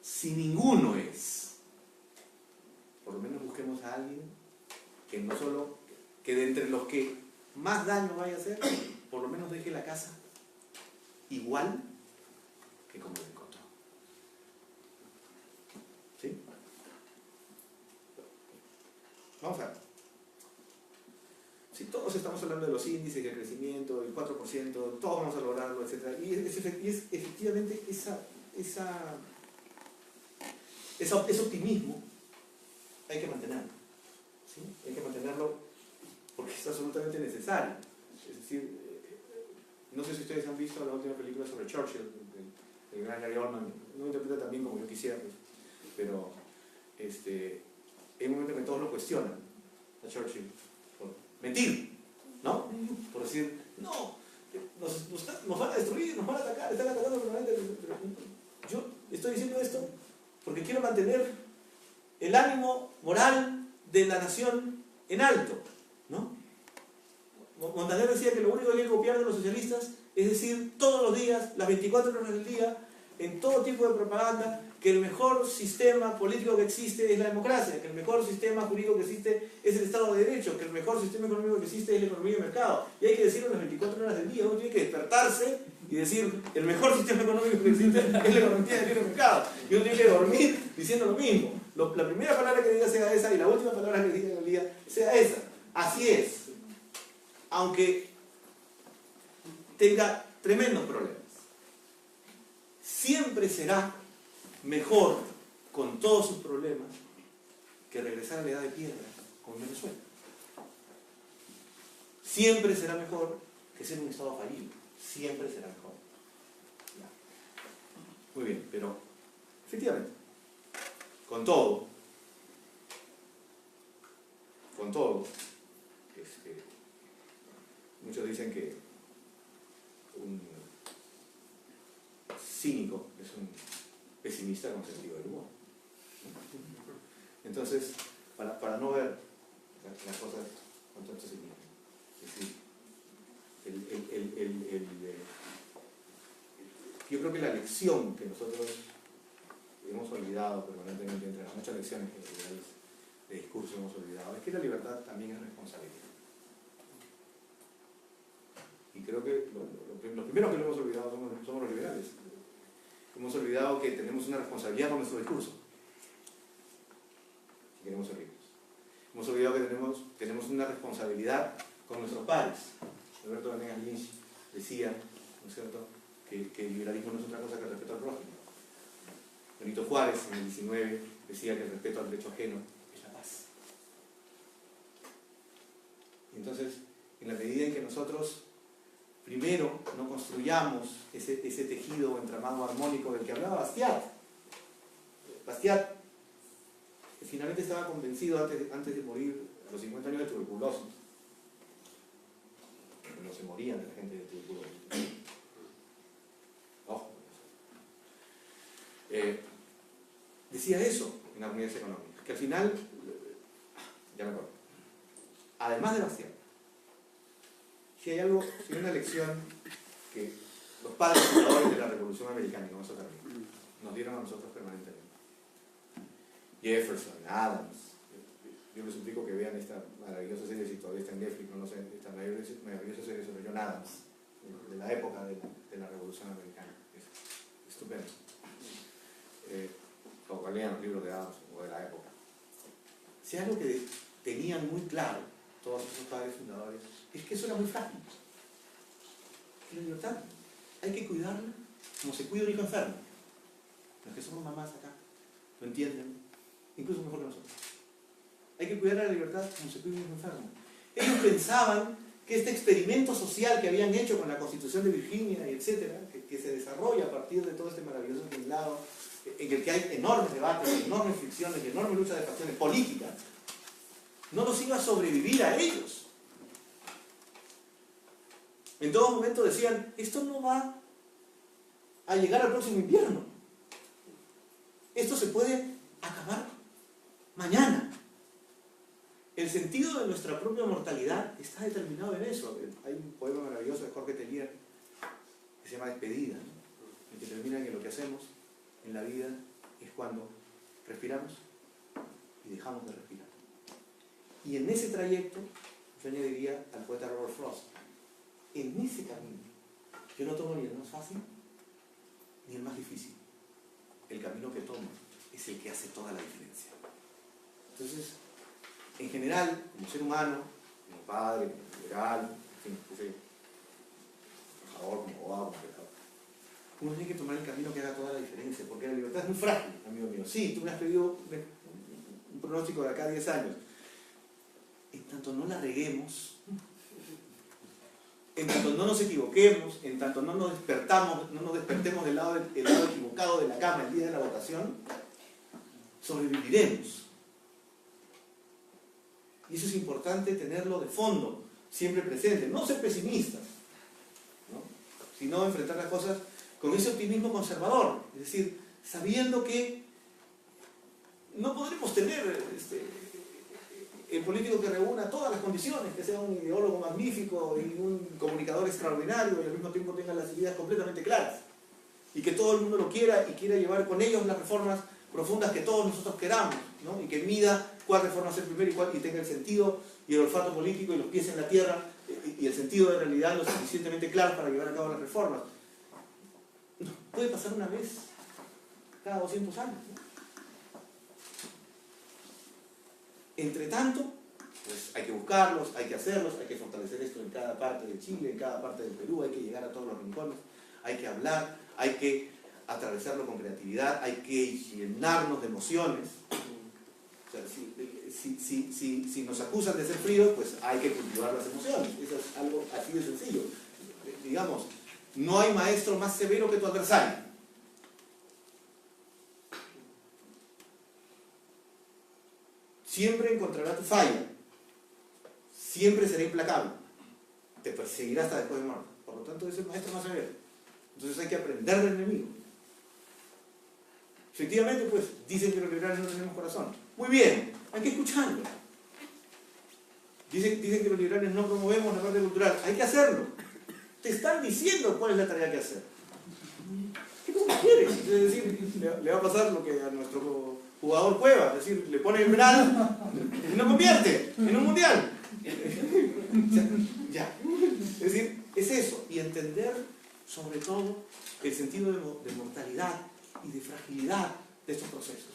Si ninguno es, por lo menos busquemos a alguien que no solo, que de entre los que más daño vaya a hacer, por lo menos deje la casa igual que como la encontró. ¿Sí? Vamos a ver. Si todos estamos hablando de los índices de crecimiento, el 4%, todos vamos a lograrlo, etc. Y es efectivamente ese optimismo hay que mantenerlo. ¿Sí? Hay que mantenerlo porque es absolutamente necesario. Es decir, no sé si ustedes han visto la última película sobre Churchill, el gran Gary Oldman no interpreta tan bien como yo quisiera, pues, pero hay un momento en que todos lo cuestionan a Churchill por mentir, ¿no? Por decir, no, nos van a destruir, nos van a atacar, están atacando permanentemente. Yo estoy diciendo esto porque quiero mantener el ánimo moral de la nación en alto, ¿no? Montaner decía que lo único que hay que copiar de los socialistas es decir todos los días, las 24 horas del día, en todo tipo de propaganda, que el mejor sistema político que existe es la democracia, que el mejor sistema jurídico que existe es el Estado de Derecho, que el mejor sistema económico que existe es la economía de mercado. Y hay que decirlo las 24 horas del día, uno tiene que despertarse y decir, el mejor sistema económico que existe es la economía de mercado. Y uno tiene que dormir diciendo lo mismo. La primera palabra que diga sea esa y la última palabra que diga en el día sea esa. Así es. Aunque tenga tremendos problemas. Siempre será mejor con todos sus problemas que regresar a la edad de piedra con Venezuela. Siempre será mejor que ser un Estado fallido. Siempre será mejor. Ya. Muy bien, pero efectivamente, con todo, muchos dicen que un cínico es un pesimista con sentido del humor. Entonces, para no ver las cosas con tanto cinismo, es decir, yo creo que la lección que nosotros hemos olvidado permanentemente, entre las muchas lecciones que de discurso hemos olvidado, es que la libertad también es responsabilidad. Y creo que los primeros que lo hemos olvidado somos los liberales. Hemos olvidado que tenemos una responsabilidad con nuestro discurso. Si queremos ser ricos. Hemos olvidado que tenemos una responsabilidad con nuestros pares. Alberto Venegas Lynch decía, ¿no es cierto?, que el liberalismo no es otra cosa que el respeto al prójimo. Benito Juárez, en el 19, decía que el respeto al derecho ajeno es la paz. Entonces, en la medida en que nosotros primero no construyamos ese tejido o entramado armónico del que hablaba Bastiat. Bastiat finalmente estaba convencido antes de morir a los 50 años de tuberculosis. No se morían de la gente de tuberculosis. Ojo. Decía eso en las unidades económicas, que al final, ya me acuerdo, además de Bastiat, si hay una lección que los padres fundadores de la Revolución Americana, y con eso termino, nos dieron a nosotros permanentemente. Jefferson, Adams, yo les suplico que vean esta maravillosa serie, si todavía está en Netflix, no sé, esta maravillosa serie sobre John Adams, de la época de la Revolución Americana. Es estupendo. O lean los libros de Adams o de la época. Si algo que tenían muy claro todos esos padres fundadores, es que eso era muy frágil. Y la libertad hay que cuidarla como se cuida un hijo enfermo. Los que somos mamás acá lo entienden, incluso mejor que nosotros. Hay que cuidar a la libertad como se cuida un hijo enfermo. Ellos pensaban que este experimento social que habían hecho con la Constitución de Virginia, y etcétera, que se desarrolla a partir de todo este maravilloso tinglado, en el que hay enormes debates, enormes fricciones, enormes luchas de facciones políticas, no nos iba a sobrevivir a ellos. En todo momento decían, esto no va a llegar al próximo invierno. Esto se puede acabar mañana. El sentido de nuestra propia mortalidad está determinado en eso. Hay un poema maravilloso de Jorge Tellier que se llama Despedida, ¿no?, el que termina en que lo que hacemos en la vida es cuando respiramos y dejamos de respirar. Y en ese trayecto, yo añadiría al poeta Robert Frost, en ese camino, yo no tomo ni el más fácil ni el más difícil. El camino que tomo es el que hace toda la diferencia. Entonces, en general, como ser humano, como padre, como liberal, en fin, como trabajador, como abogado, como pecador, uno tiene que tomar el camino que haga toda la diferencia, porque la libertad es muy frágil, amigo mío. Sí, tú me has pedido un pronóstico de acá a 10 años. En tanto no la reguemos, en tanto no nos equivoquemos, en tanto no nos despertemos del lado equivocado de la cama el día de la votación, sobreviviremos. Y eso es importante tenerlo de fondo, siempre presente, no ser pesimistas, ¿no? Sino enfrentar las cosas con ese optimismo conservador, es decir, sabiendo que no podremos tener el político que reúna todas las condiciones, que sea un ideólogo magnífico y un comunicador extraordinario y al mismo tiempo tenga las ideas completamente claras, y que todo el mundo lo quiera y quiera llevar con ellos las reformas profundas que todos nosotros queramos, ¿no? Y que mida cuál reforma hacer primero y tenga el sentido y el olfato político y los pies en la tierra y el sentido de realidad lo suficientemente claro para llevar a cabo las reformas. No, puede pasar una vez cada 200 años, ¿no? Entre tanto, pues hay que buscarlos, hay que hacerlos, hay que fortalecer esto en cada parte de Chile, en cada parte del Perú, hay que llegar a todos los rincones, hay que hablar, hay que atravesarlo con creatividad, hay que llenarnos de emociones. O sea, si nos acusan de ser fríos, pues hay que cultivar las emociones. Eso es algo así de sencillo. Digamos, no hay maestro más severo que tu adversario. Siempre encontrará tu falla. Siempre será implacable. Te perseguirá hasta después de muerte. Por lo tanto, es el maestro más severo. Entonces hay que aprender del enemigo. Efectivamente, pues, dicen que los liberales no tenemos corazón. Muy bien, hay que escucharlo. Dicen que los liberales no promovemos la parte cultural. Hay que hacerlo. Te están diciendo cuál es la tarea que hacer. ¿Qué cosa quieres? Es decir, le va a pasar lo que a nuestro jugador Cueva, es decir, le pone el penal y lo convierte en un mundial. Ya. Es decir, es eso. Y entender, sobre todo, el sentido de mortalidad y de fragilidad de estos procesos.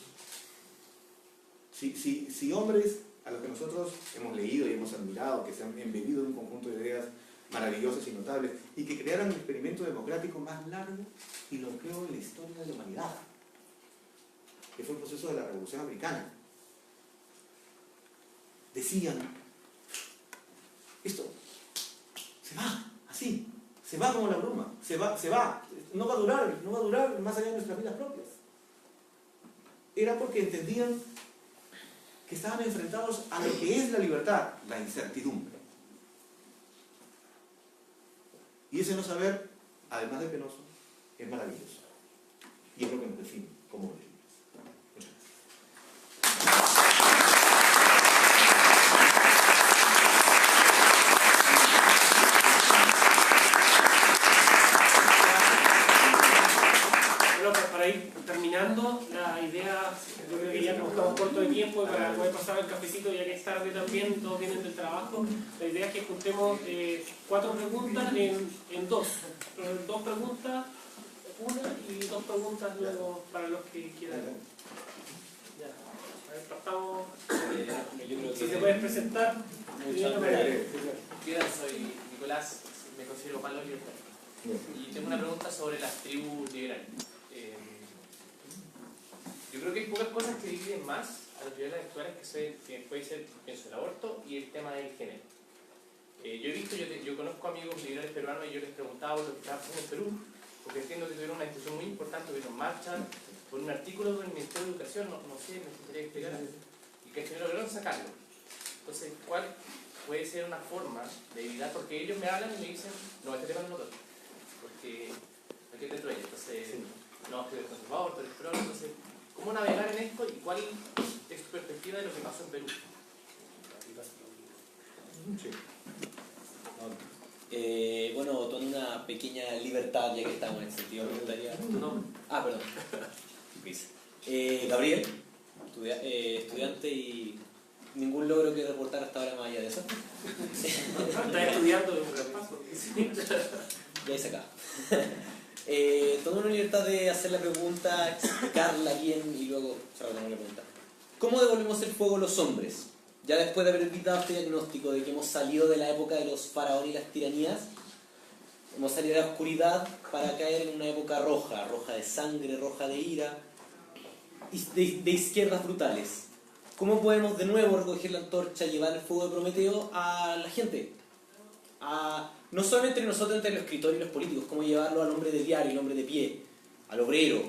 Si hombres a los que nosotros hemos leído y hemos admirado, que se han embebido en un conjunto de ideas maravillosas y notables, y que crearon el experimento democrático más largo y longevo de la historia de la humanidad, que fue el proceso de la Revolución Americana, decían, esto se va, así, se va como la bruma, se va, no va a durar más allá de nuestras vidas propias. Era porque entendían que estaban enfrentados a lo que es la libertad, la incertidumbre. Y ese no saber, además de penoso, es maravilloso. Y es lo que nos define como libres. Muchas gracias. Bueno, para ir terminando, la idea, yo creo que ya como estamos corto de tiempo para poder pasar al cafecito, ya que es tarde también, todos vienen del trabajo, la idea es que juntemos 4 preguntas en 2. 2 preguntas, una y 2 preguntas luego para los que quieran. Ya. A ver, partamos. Yo creo Si que te puedes presentar. Hola, soy Nicolás, me considero palo libertario. Y tengo una pregunta sobre las tribus liberales. Yo creo que hay pocas cosas que dividen más a los liberales actuales que puede ser, pienso, el aborto y el tema del género. Yo he visto, yo conozco amigos liberales peruanos y yo les preguntaba por lo que estaba pasando en Perú, porque entiendo que tuvieron una discusión muy importante, hubieron marchas por un artículo del Ministerio de Educación, no sé, me gustaría explicar, y que lograron sacarlo. Entonces, ¿cuál puede ser una forma de evitar? Porque ellos me hablan y me dicen, no, este tema no lo toco, porque no hay que dentro de ellos, entonces, no, estoy conservador, estoy pro, entonces, ¿cómo navegar en esto y cuál es tu perspectiva de lo que pasó en Perú? Sí. Bueno, con una pequeña libertad, ya que estamos en el sentido libertario. No. Ah, perdón. Gabriel, estudiante y ningún logro que reportar hasta ahora más allá de eso. Estás estudiando de un repaso. Ya hice acá. Tomo una libertad de hacer la pregunta, explicarla bien y luego cerrar la pregunta. ¿Cómo devolvemos el fuego a los hombres? Ya después de haber evitado este diagnóstico de que hemos salido de la época de los faraones y las tiranías, hemos salido de la oscuridad para caer en una época roja, roja de sangre, roja de ira y de izquierdas brutales. ¿Cómo podemos de nuevo recoger la antorcha, llevar el fuego de Prometeo a la gente? A no solamente entre nosotros, entre los escritores y los políticos, cómo llevarlo al hombre de diario, al hombre de pie, al obrero,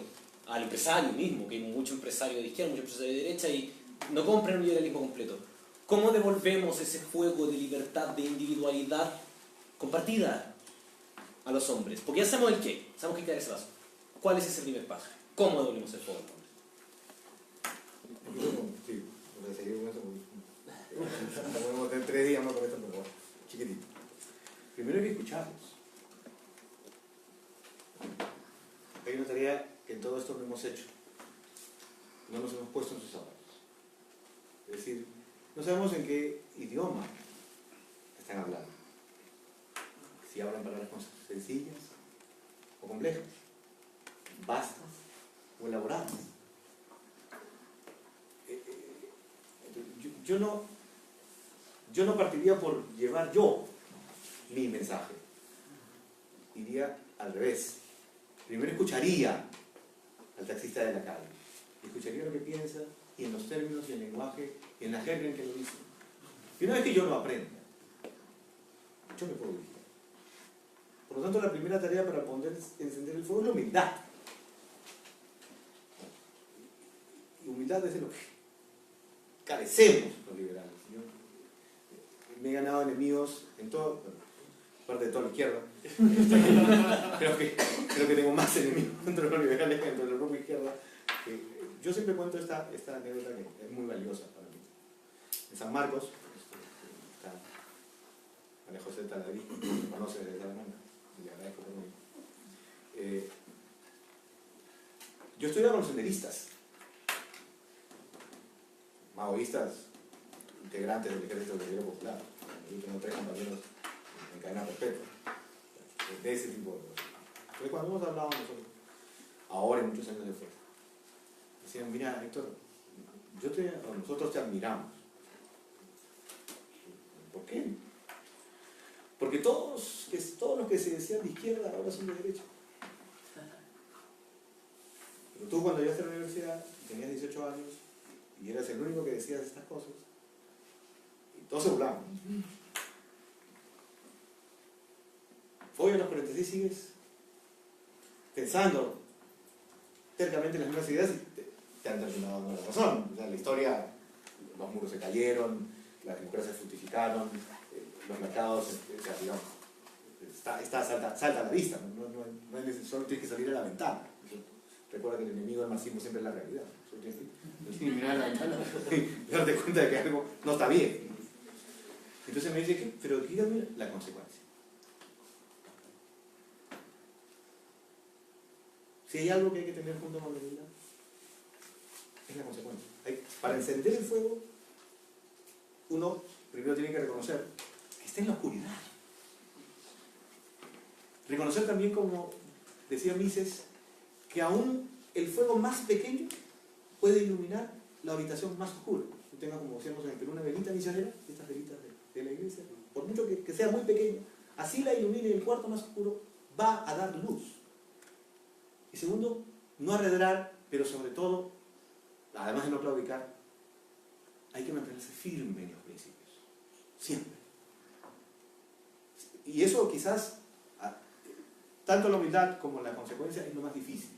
al empresario mismo, que hay mucho empresario de izquierda, mucho empresario de derecha y no compran un liberalismo completo. ¿Cómo devolvemos ese fuego de libertad, de individualidad compartida a los hombres? Porque ya sabemos el qué, sabemos que hay que dar ese paso. ¿Cuál es ese primer paso? ¿Cómo devolvemos el fuego a los hombres? Sí, voy a seguir con eso porque no podemos tener 3 días más con esto, pero bueno, chiquitito. Primero hay que escucharlos. Hay una tarea que en todo esto no hemos hecho. No nos hemos puesto en sus zapatos. Es decir, no sabemos en qué idioma están hablando. Si hablan palabras sencillas o complejas, vastas o elaboradas. Yo no partiría por llevar yo mi mensaje. Iría al revés. Primero escucharía al taxista de la calle. Escucharía lo que piensa y en los términos y el lenguaje y en la jerga en que lo dice. Y una vez que yo lo aprenda, yo me puedo dirigir. Por lo tanto, la primera tarea para poder encender el fuego es la humildad. Y humildad es de lo que carecemos los liberales. Yo me he ganado enemigos en todo, bueno, parte de toda la izquierda. creo que tengo más enemigos entre los liberales que entre la propia izquierda. Yo siempre cuento esta anécdota que es muy valiosa para mí. En San Marcos, está María José Taladrí, que me conoce desde Salamanca, y le agradezco por mí. Yo estudiaba con los senderistas, maoístas, integrantes del Ejército Guerrillero Popular. Yo tengo 3 compañeros en cadena perpetua, de ese tipo de cosas. Entonces, cuando hemos hablado nosotros, ahora en muchos años después, decían, mira, Héctor, nosotros te admiramos. ¿Por qué? Porque todos los que se decían de izquierda ahora son de derecha. Pero tú cuando llegaste a la universidad, tenías 18 años, y eras el único que decías estas cosas, y todos se burlaban. Hoy a los 46 sigues pensando tercamente en las mismas ideas y te han terminado dando la razón. O sea, la historia, los muros se cayeron, las democracias fructificaron, los mercados, o sea, digamos, salta a la vista, no es necesario, solo tienes que salir a la ventana. Recuerda que el enemigo del marxismo siempre es la realidad. Solo tienes que mirar a la ventana y darte cuenta de que algo no está bien. Entonces me dice, pero dígame la consecuencia. Si hay algo que hay que tener junto con la humildad, es la consecuencia. Para encender el fuego, uno primero tiene que reconocer que está en la oscuridad. Reconocer también, como decía Mises, que aún el fuego más pequeño puede iluminar la habitación más oscura. Tú tengas, como decíamos en el Perú, una velita misionera, estas velitas de la iglesia, por mucho que sea muy pequeña, así la ilumine el cuarto más oscuro, va a dar luz. Y segundo, no arredrar, pero sobre todo, además de no claudicar, hay que mantenerse firme en los principios. Siempre. Y eso quizás, tanto la humildad como la consecuencia, es lo más difícil.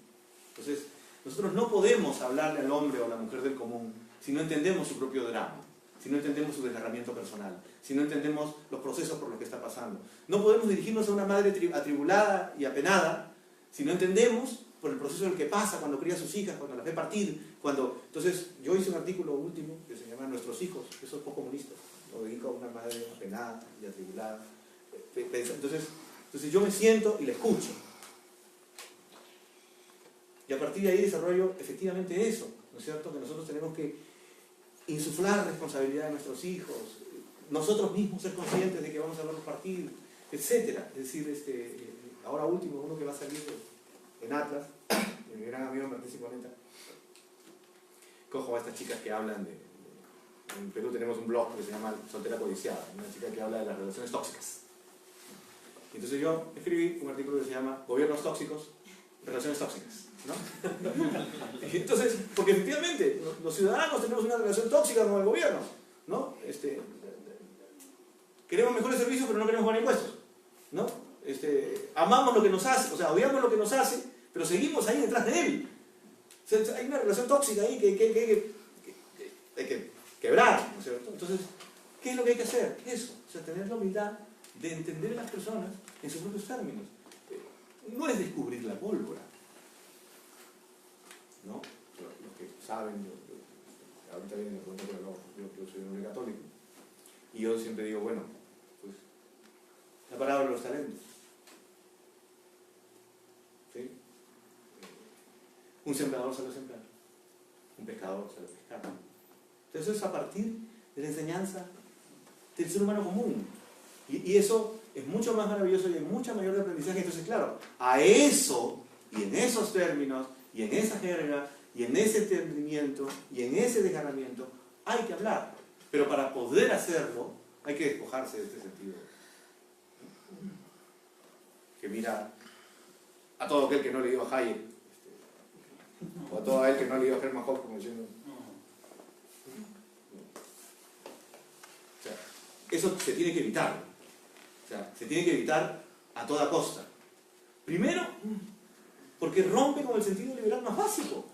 Entonces, nosotros no podemos hablarle al hombre o a la mujer del común si no entendemos su propio drama, si no entendemos su desgarramiento personal, si no entendemos los procesos por los que está pasando. No podemos dirigirnos a una madre atribulada y apenada si no entendemos por el proceso en el que pasa cuando cría a sus hijas, cuando las ve partir, Entonces, yo hice un artículo último que se llama Nuestros hijos, que son postcomunistas, lo dedico a una madre apenada y atribulada. Entonces yo me siento y la escucho. Y a partir de ahí desarrollo efectivamente eso, ¿no es cierto? Que nosotros tenemos que insuflar responsabilidad a nuestros hijos, nosotros mismos ser conscientes de que vamos a verlos partir, etc. Es decir, ahora último, uno que va a salir en Atlas, de mi gran amigo Martín Ciponeta, cojo a estas chicas que hablan en Perú tenemos un blog que se llama Soltera Codiciada, una chica que habla de las relaciones tóxicas. Y entonces yo escribí un artículo que se llama Gobiernos tóxicos, relaciones tóxicas, ¿no? Y entonces, porque efectivamente los ciudadanos tenemos una relación tóxica con el gobierno, ¿no? Queremos mejores servicios pero no queremos pagar impuestos. ¿no? Amamos lo que nos hace, o sea, odiamos lo que nos hace, pero seguimos ahí detrás de él. O sea, hay una relación tóxica ahí que hay que quebrar, ¿no es cierto? Entonces, ¿qué es lo que hay que hacer? Eso, o sea, tener la humildad de entender a las personas en sus propios términos. No es descubrir la pólvora, ¿no? Los que saben, ahorita vienen a preguntar, yo soy un hombre católico, y yo siempre digo, bueno, pues, la palabra de los talentos. ¿Sí? Un sembrador sabe sembrar, un pescador sabe pescar. Entonces eso es a partir de la enseñanza del ser humano común. Y eso es mucho más maravilloso y hay mucha mayor aprendizaje. Entonces, claro, a eso, y en esos términos, y en esa jerga, y en ese entendimiento, y en ese desgarramiento, hay que hablar. Pero para poder hacerlo, hay que despojarse de este sentido. Que mira a todo aquel que no le dio a Hayek, o a todo aquel que no le dio a Hermann Hoppe, como diciendo. O sea, eso se tiene que evitar. O sea, se tiene que evitar a toda costa. Primero, porque rompe con el sentido liberal más básico,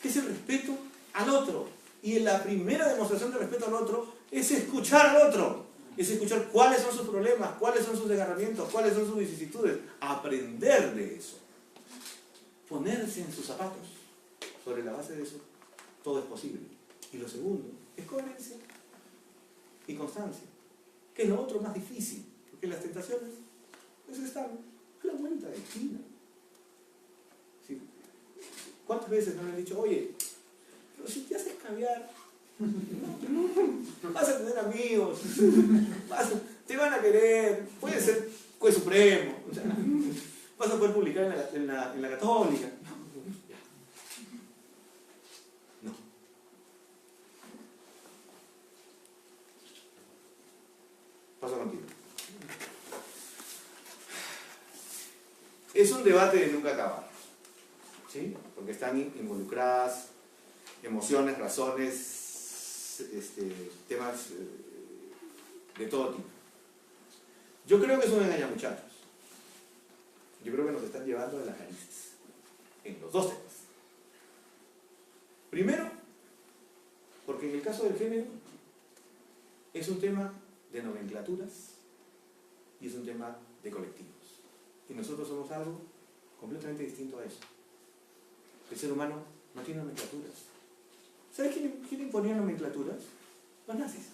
que es el respeto al otro. Y la primera demostración de respeto al otro es escuchar al otro. Es escuchar cuáles son sus problemas, cuáles son sus desgarramientos, cuáles son sus vicisitudes. Aprender de eso. Ponerse en sus zapatos. Sobre la base de eso, todo es posible. Y lo segundo, es coherencia y constancia. Que es lo otro más difícil. Porque las tentaciones, pues están a la vuelta de esquina. ¿Sí? ¿Cuántas veces no le han dicho, oye, pero si te haces cambiar, vas a tener amigos, te van a querer, puedes ser juez supremo, o sea, vas a poder publicar en la Católica? No. Paso contigo. Es un debate de nunca acabar, ¿sí? Porque están involucradas emociones, razones, temas de todo tipo. Yo creo que es un engaño, muchachos. Yo creo que nos están llevando de las narices en los dos temas. Primero, porque en el caso del género es un tema de nomenclaturas y es un tema de colectivos. Y nosotros somos algo completamente distinto a eso. El ser humano no tiene nomenclaturas. ¿Sabes quién imponía nomenclaturas? Los nazis.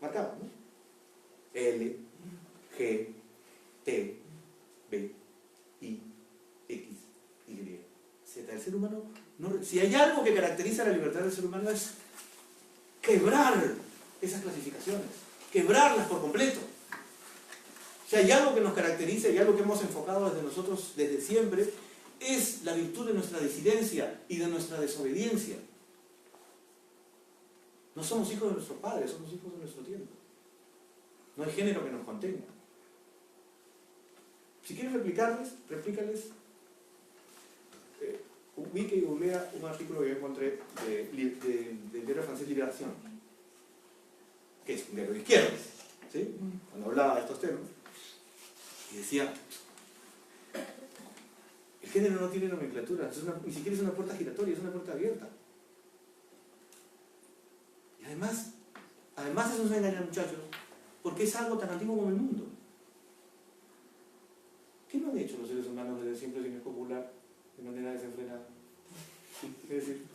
Marcaban, ¿no? L, G, T, B, I, X, Y, Z. El ser humano, si hay algo que caracteriza la libertad del ser humano es quebrar esas clasificaciones, quebrarlas por completo. Si hay algo que nos caracteriza y algo que hemos enfocado desde nosotros desde siempre, es la virtud de nuestra disidencia y de nuestra desobediencia. No somos hijos de nuestros padres, somos hijos de nuestro tiempo. No hay género que nos contenga. Si quieres replícales. Ubique y googlea un artículo que yo encontré del diario francés Libération, que es un diario de izquierdas, ¿sí? Cuando hablaba de estos temas. Y decía, el género no tiene nomenclatura, ni siquiera es una puerta giratoria, es una puerta abierta. Y además eso nos engaña, muchachos, porque es algo tan antiguo como el mundo. ¿Qué no han hecho los seres humanos desde siempre sin escopular, de manera desenfrenada? Es decir,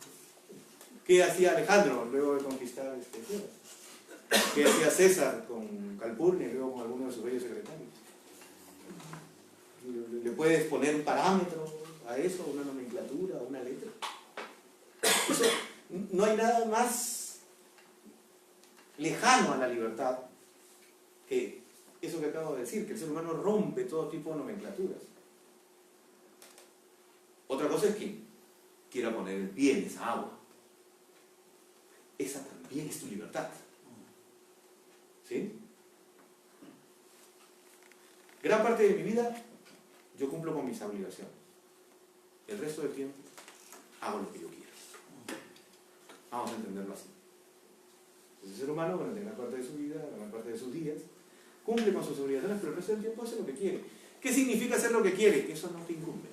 ¿qué hacía Alejandro luego de conquistar tierras? ¿Qué hacía César con Calpurnia y luego con alguno de sus bellos secretarios? ¿Le puedes poner un parámetro a eso, una nomenclatura, una letra? Eso, no hay nada más lejano a la libertad que eso que acabo de decir, que el ser humano rompe todo tipo de nomenclaturas. Otra cosa es que quiera poner el pie en esa agua. Esa también es tu libertad. ¿Sí? Gran parte de mi vida yo cumplo con mis obligaciones. El resto del tiempo hago lo que yo quiera. Vamos a entenderlo así. El ser humano, durante gran parte de su vida, gran parte de sus días, cumple con sus obligaciones, pero el resto del tiempo hace lo que quiere. ¿Qué significa hacer lo que quiere? Que eso no te incumbe.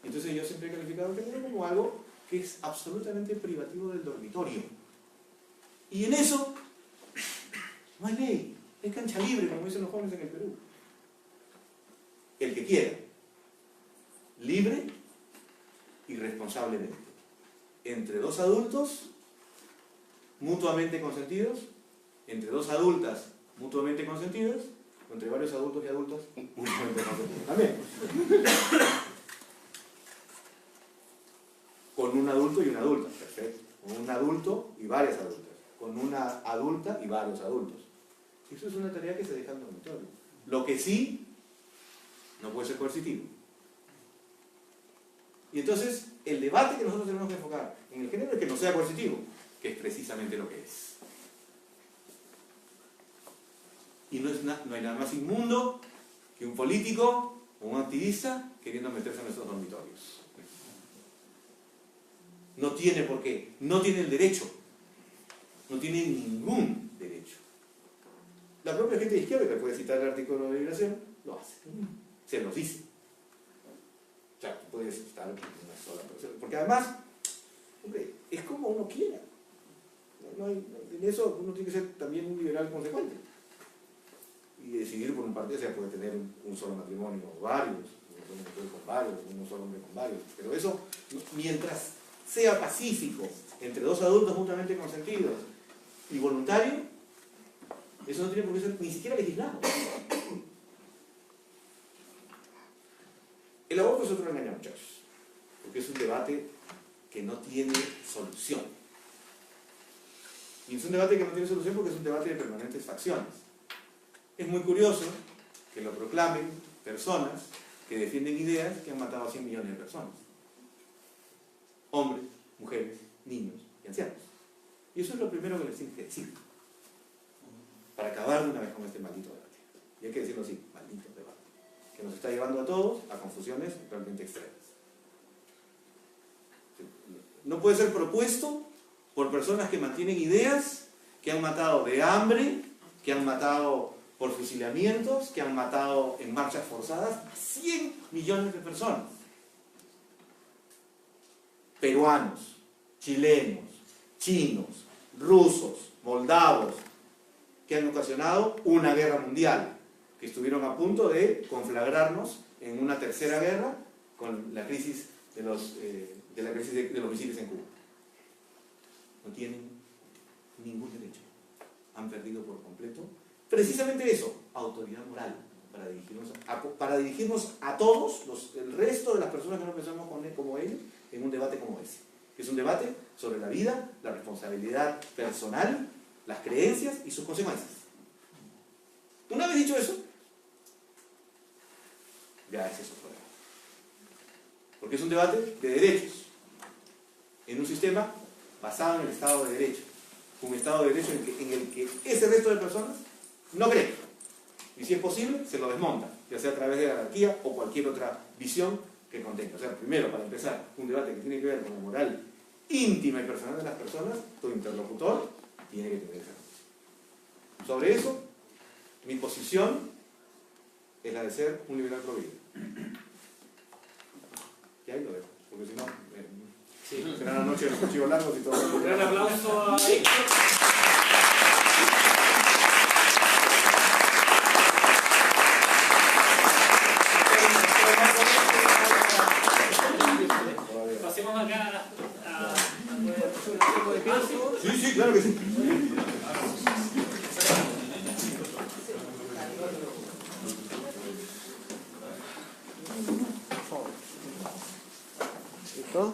Entonces yo siempre he calificado el género como algo que es absolutamente privativo del dormitorio. Y en eso no hay ley, es cancha libre, como dicen los jóvenes en el Perú. El que quiera, libre y responsablemente, entre dos adultos mutuamente consentidos, entre dos adultas mutuamente consentidas, o entre varios adultos y adultas mutuamente consentidos también. Con un adulto y una adulta, perfecto. Con un adulto y varias adultas. Con una adulta y varios adultos. Eso es una tarea que se deja en dormitorio. Lo que sí no puede ser coercitivo. Y entonces, el debate que nosotros tenemos que enfocar en el género es que no sea coercitivo, que es precisamente lo que es. Y no hay nada más inmundo que un político o un activista queriendo meterse en nuestros dormitorios. No tiene por qué, no tiene el derecho, no tiene ningún derecho. La propia gente de izquierda, que puede citar el artículo de liberación, lo hace, se los dice. O sea, tú puedes estar en una sola persona, porque además, hombre, es como uno quiera. En eso uno tiene que ser también un liberal consecuente. Y decidir por un partido, o sea, puede tener un solo matrimonio o varios, una sola mujer con varios, un solo hombre con varios. Pero eso, mientras sea pacífico, entre dos adultos mutuamente consentidos y voluntario, eso no tiene por qué ser ni siquiera legislado. El aborto es otro engaño, muchachos, porque es un debate que no tiene solución. Y es un debate que no tiene solución porque es un debate de permanentes facciones. Es muy curioso que lo proclamen personas que defienden ideas que han matado a 100 millones de personas. Hombres, mujeres, niños y ancianos. Y eso es lo primero que les tienen que decir. Para acabar de una vez con este maldito debate. Y hay que decirlo así, maldito debate. Que nos está llevando a todos a confusiones realmente extremas. No puede ser propuesto por personas que mantienen ideas que han matado de hambre, que han matado por fusilamientos, que han matado en marchas forzadas a 100 millones de personas. Peruanos, chilenos, chinos, rusos, moldavos, que han ocasionado una guerra mundial, que estuvieron a punto de conflagrarnos en una tercera guerra con la crisis de los misiles en Cuba. No tienen ningún derecho. Han perdido por completo precisamente eso, autoridad moral, para dirigirnos a todos, el resto de las personas que no pensamos como ellos, en un debate como ese. Que es un debate sobre la vida, la responsabilidad personal, las creencias y sus consecuencias. Una vez dicho eso, ya es eso fuera. Porque es un debate de derechos, en un sistema basado en el Estado de Derecho. Un Estado de Derecho en el que ese resto de personas no cree. Y si es posible, se lo desmonta, ya sea a través de la anarquía o cualquier otra visión que contenga. O sea, primero, para empezar, un debate que tiene que ver con la moral íntima y personal de las personas, tu interlocutor tiene que tener esa. Sobre eso, mi posición es la de ser un liberal pro vida. Y ahí lo dejo, porque si no, será la noche de los cuchillos largos y todo. Un gran aplauso a Héctor. Pasemos acá a un tiempo de paso. Sí, claro que sí. ¿Listo?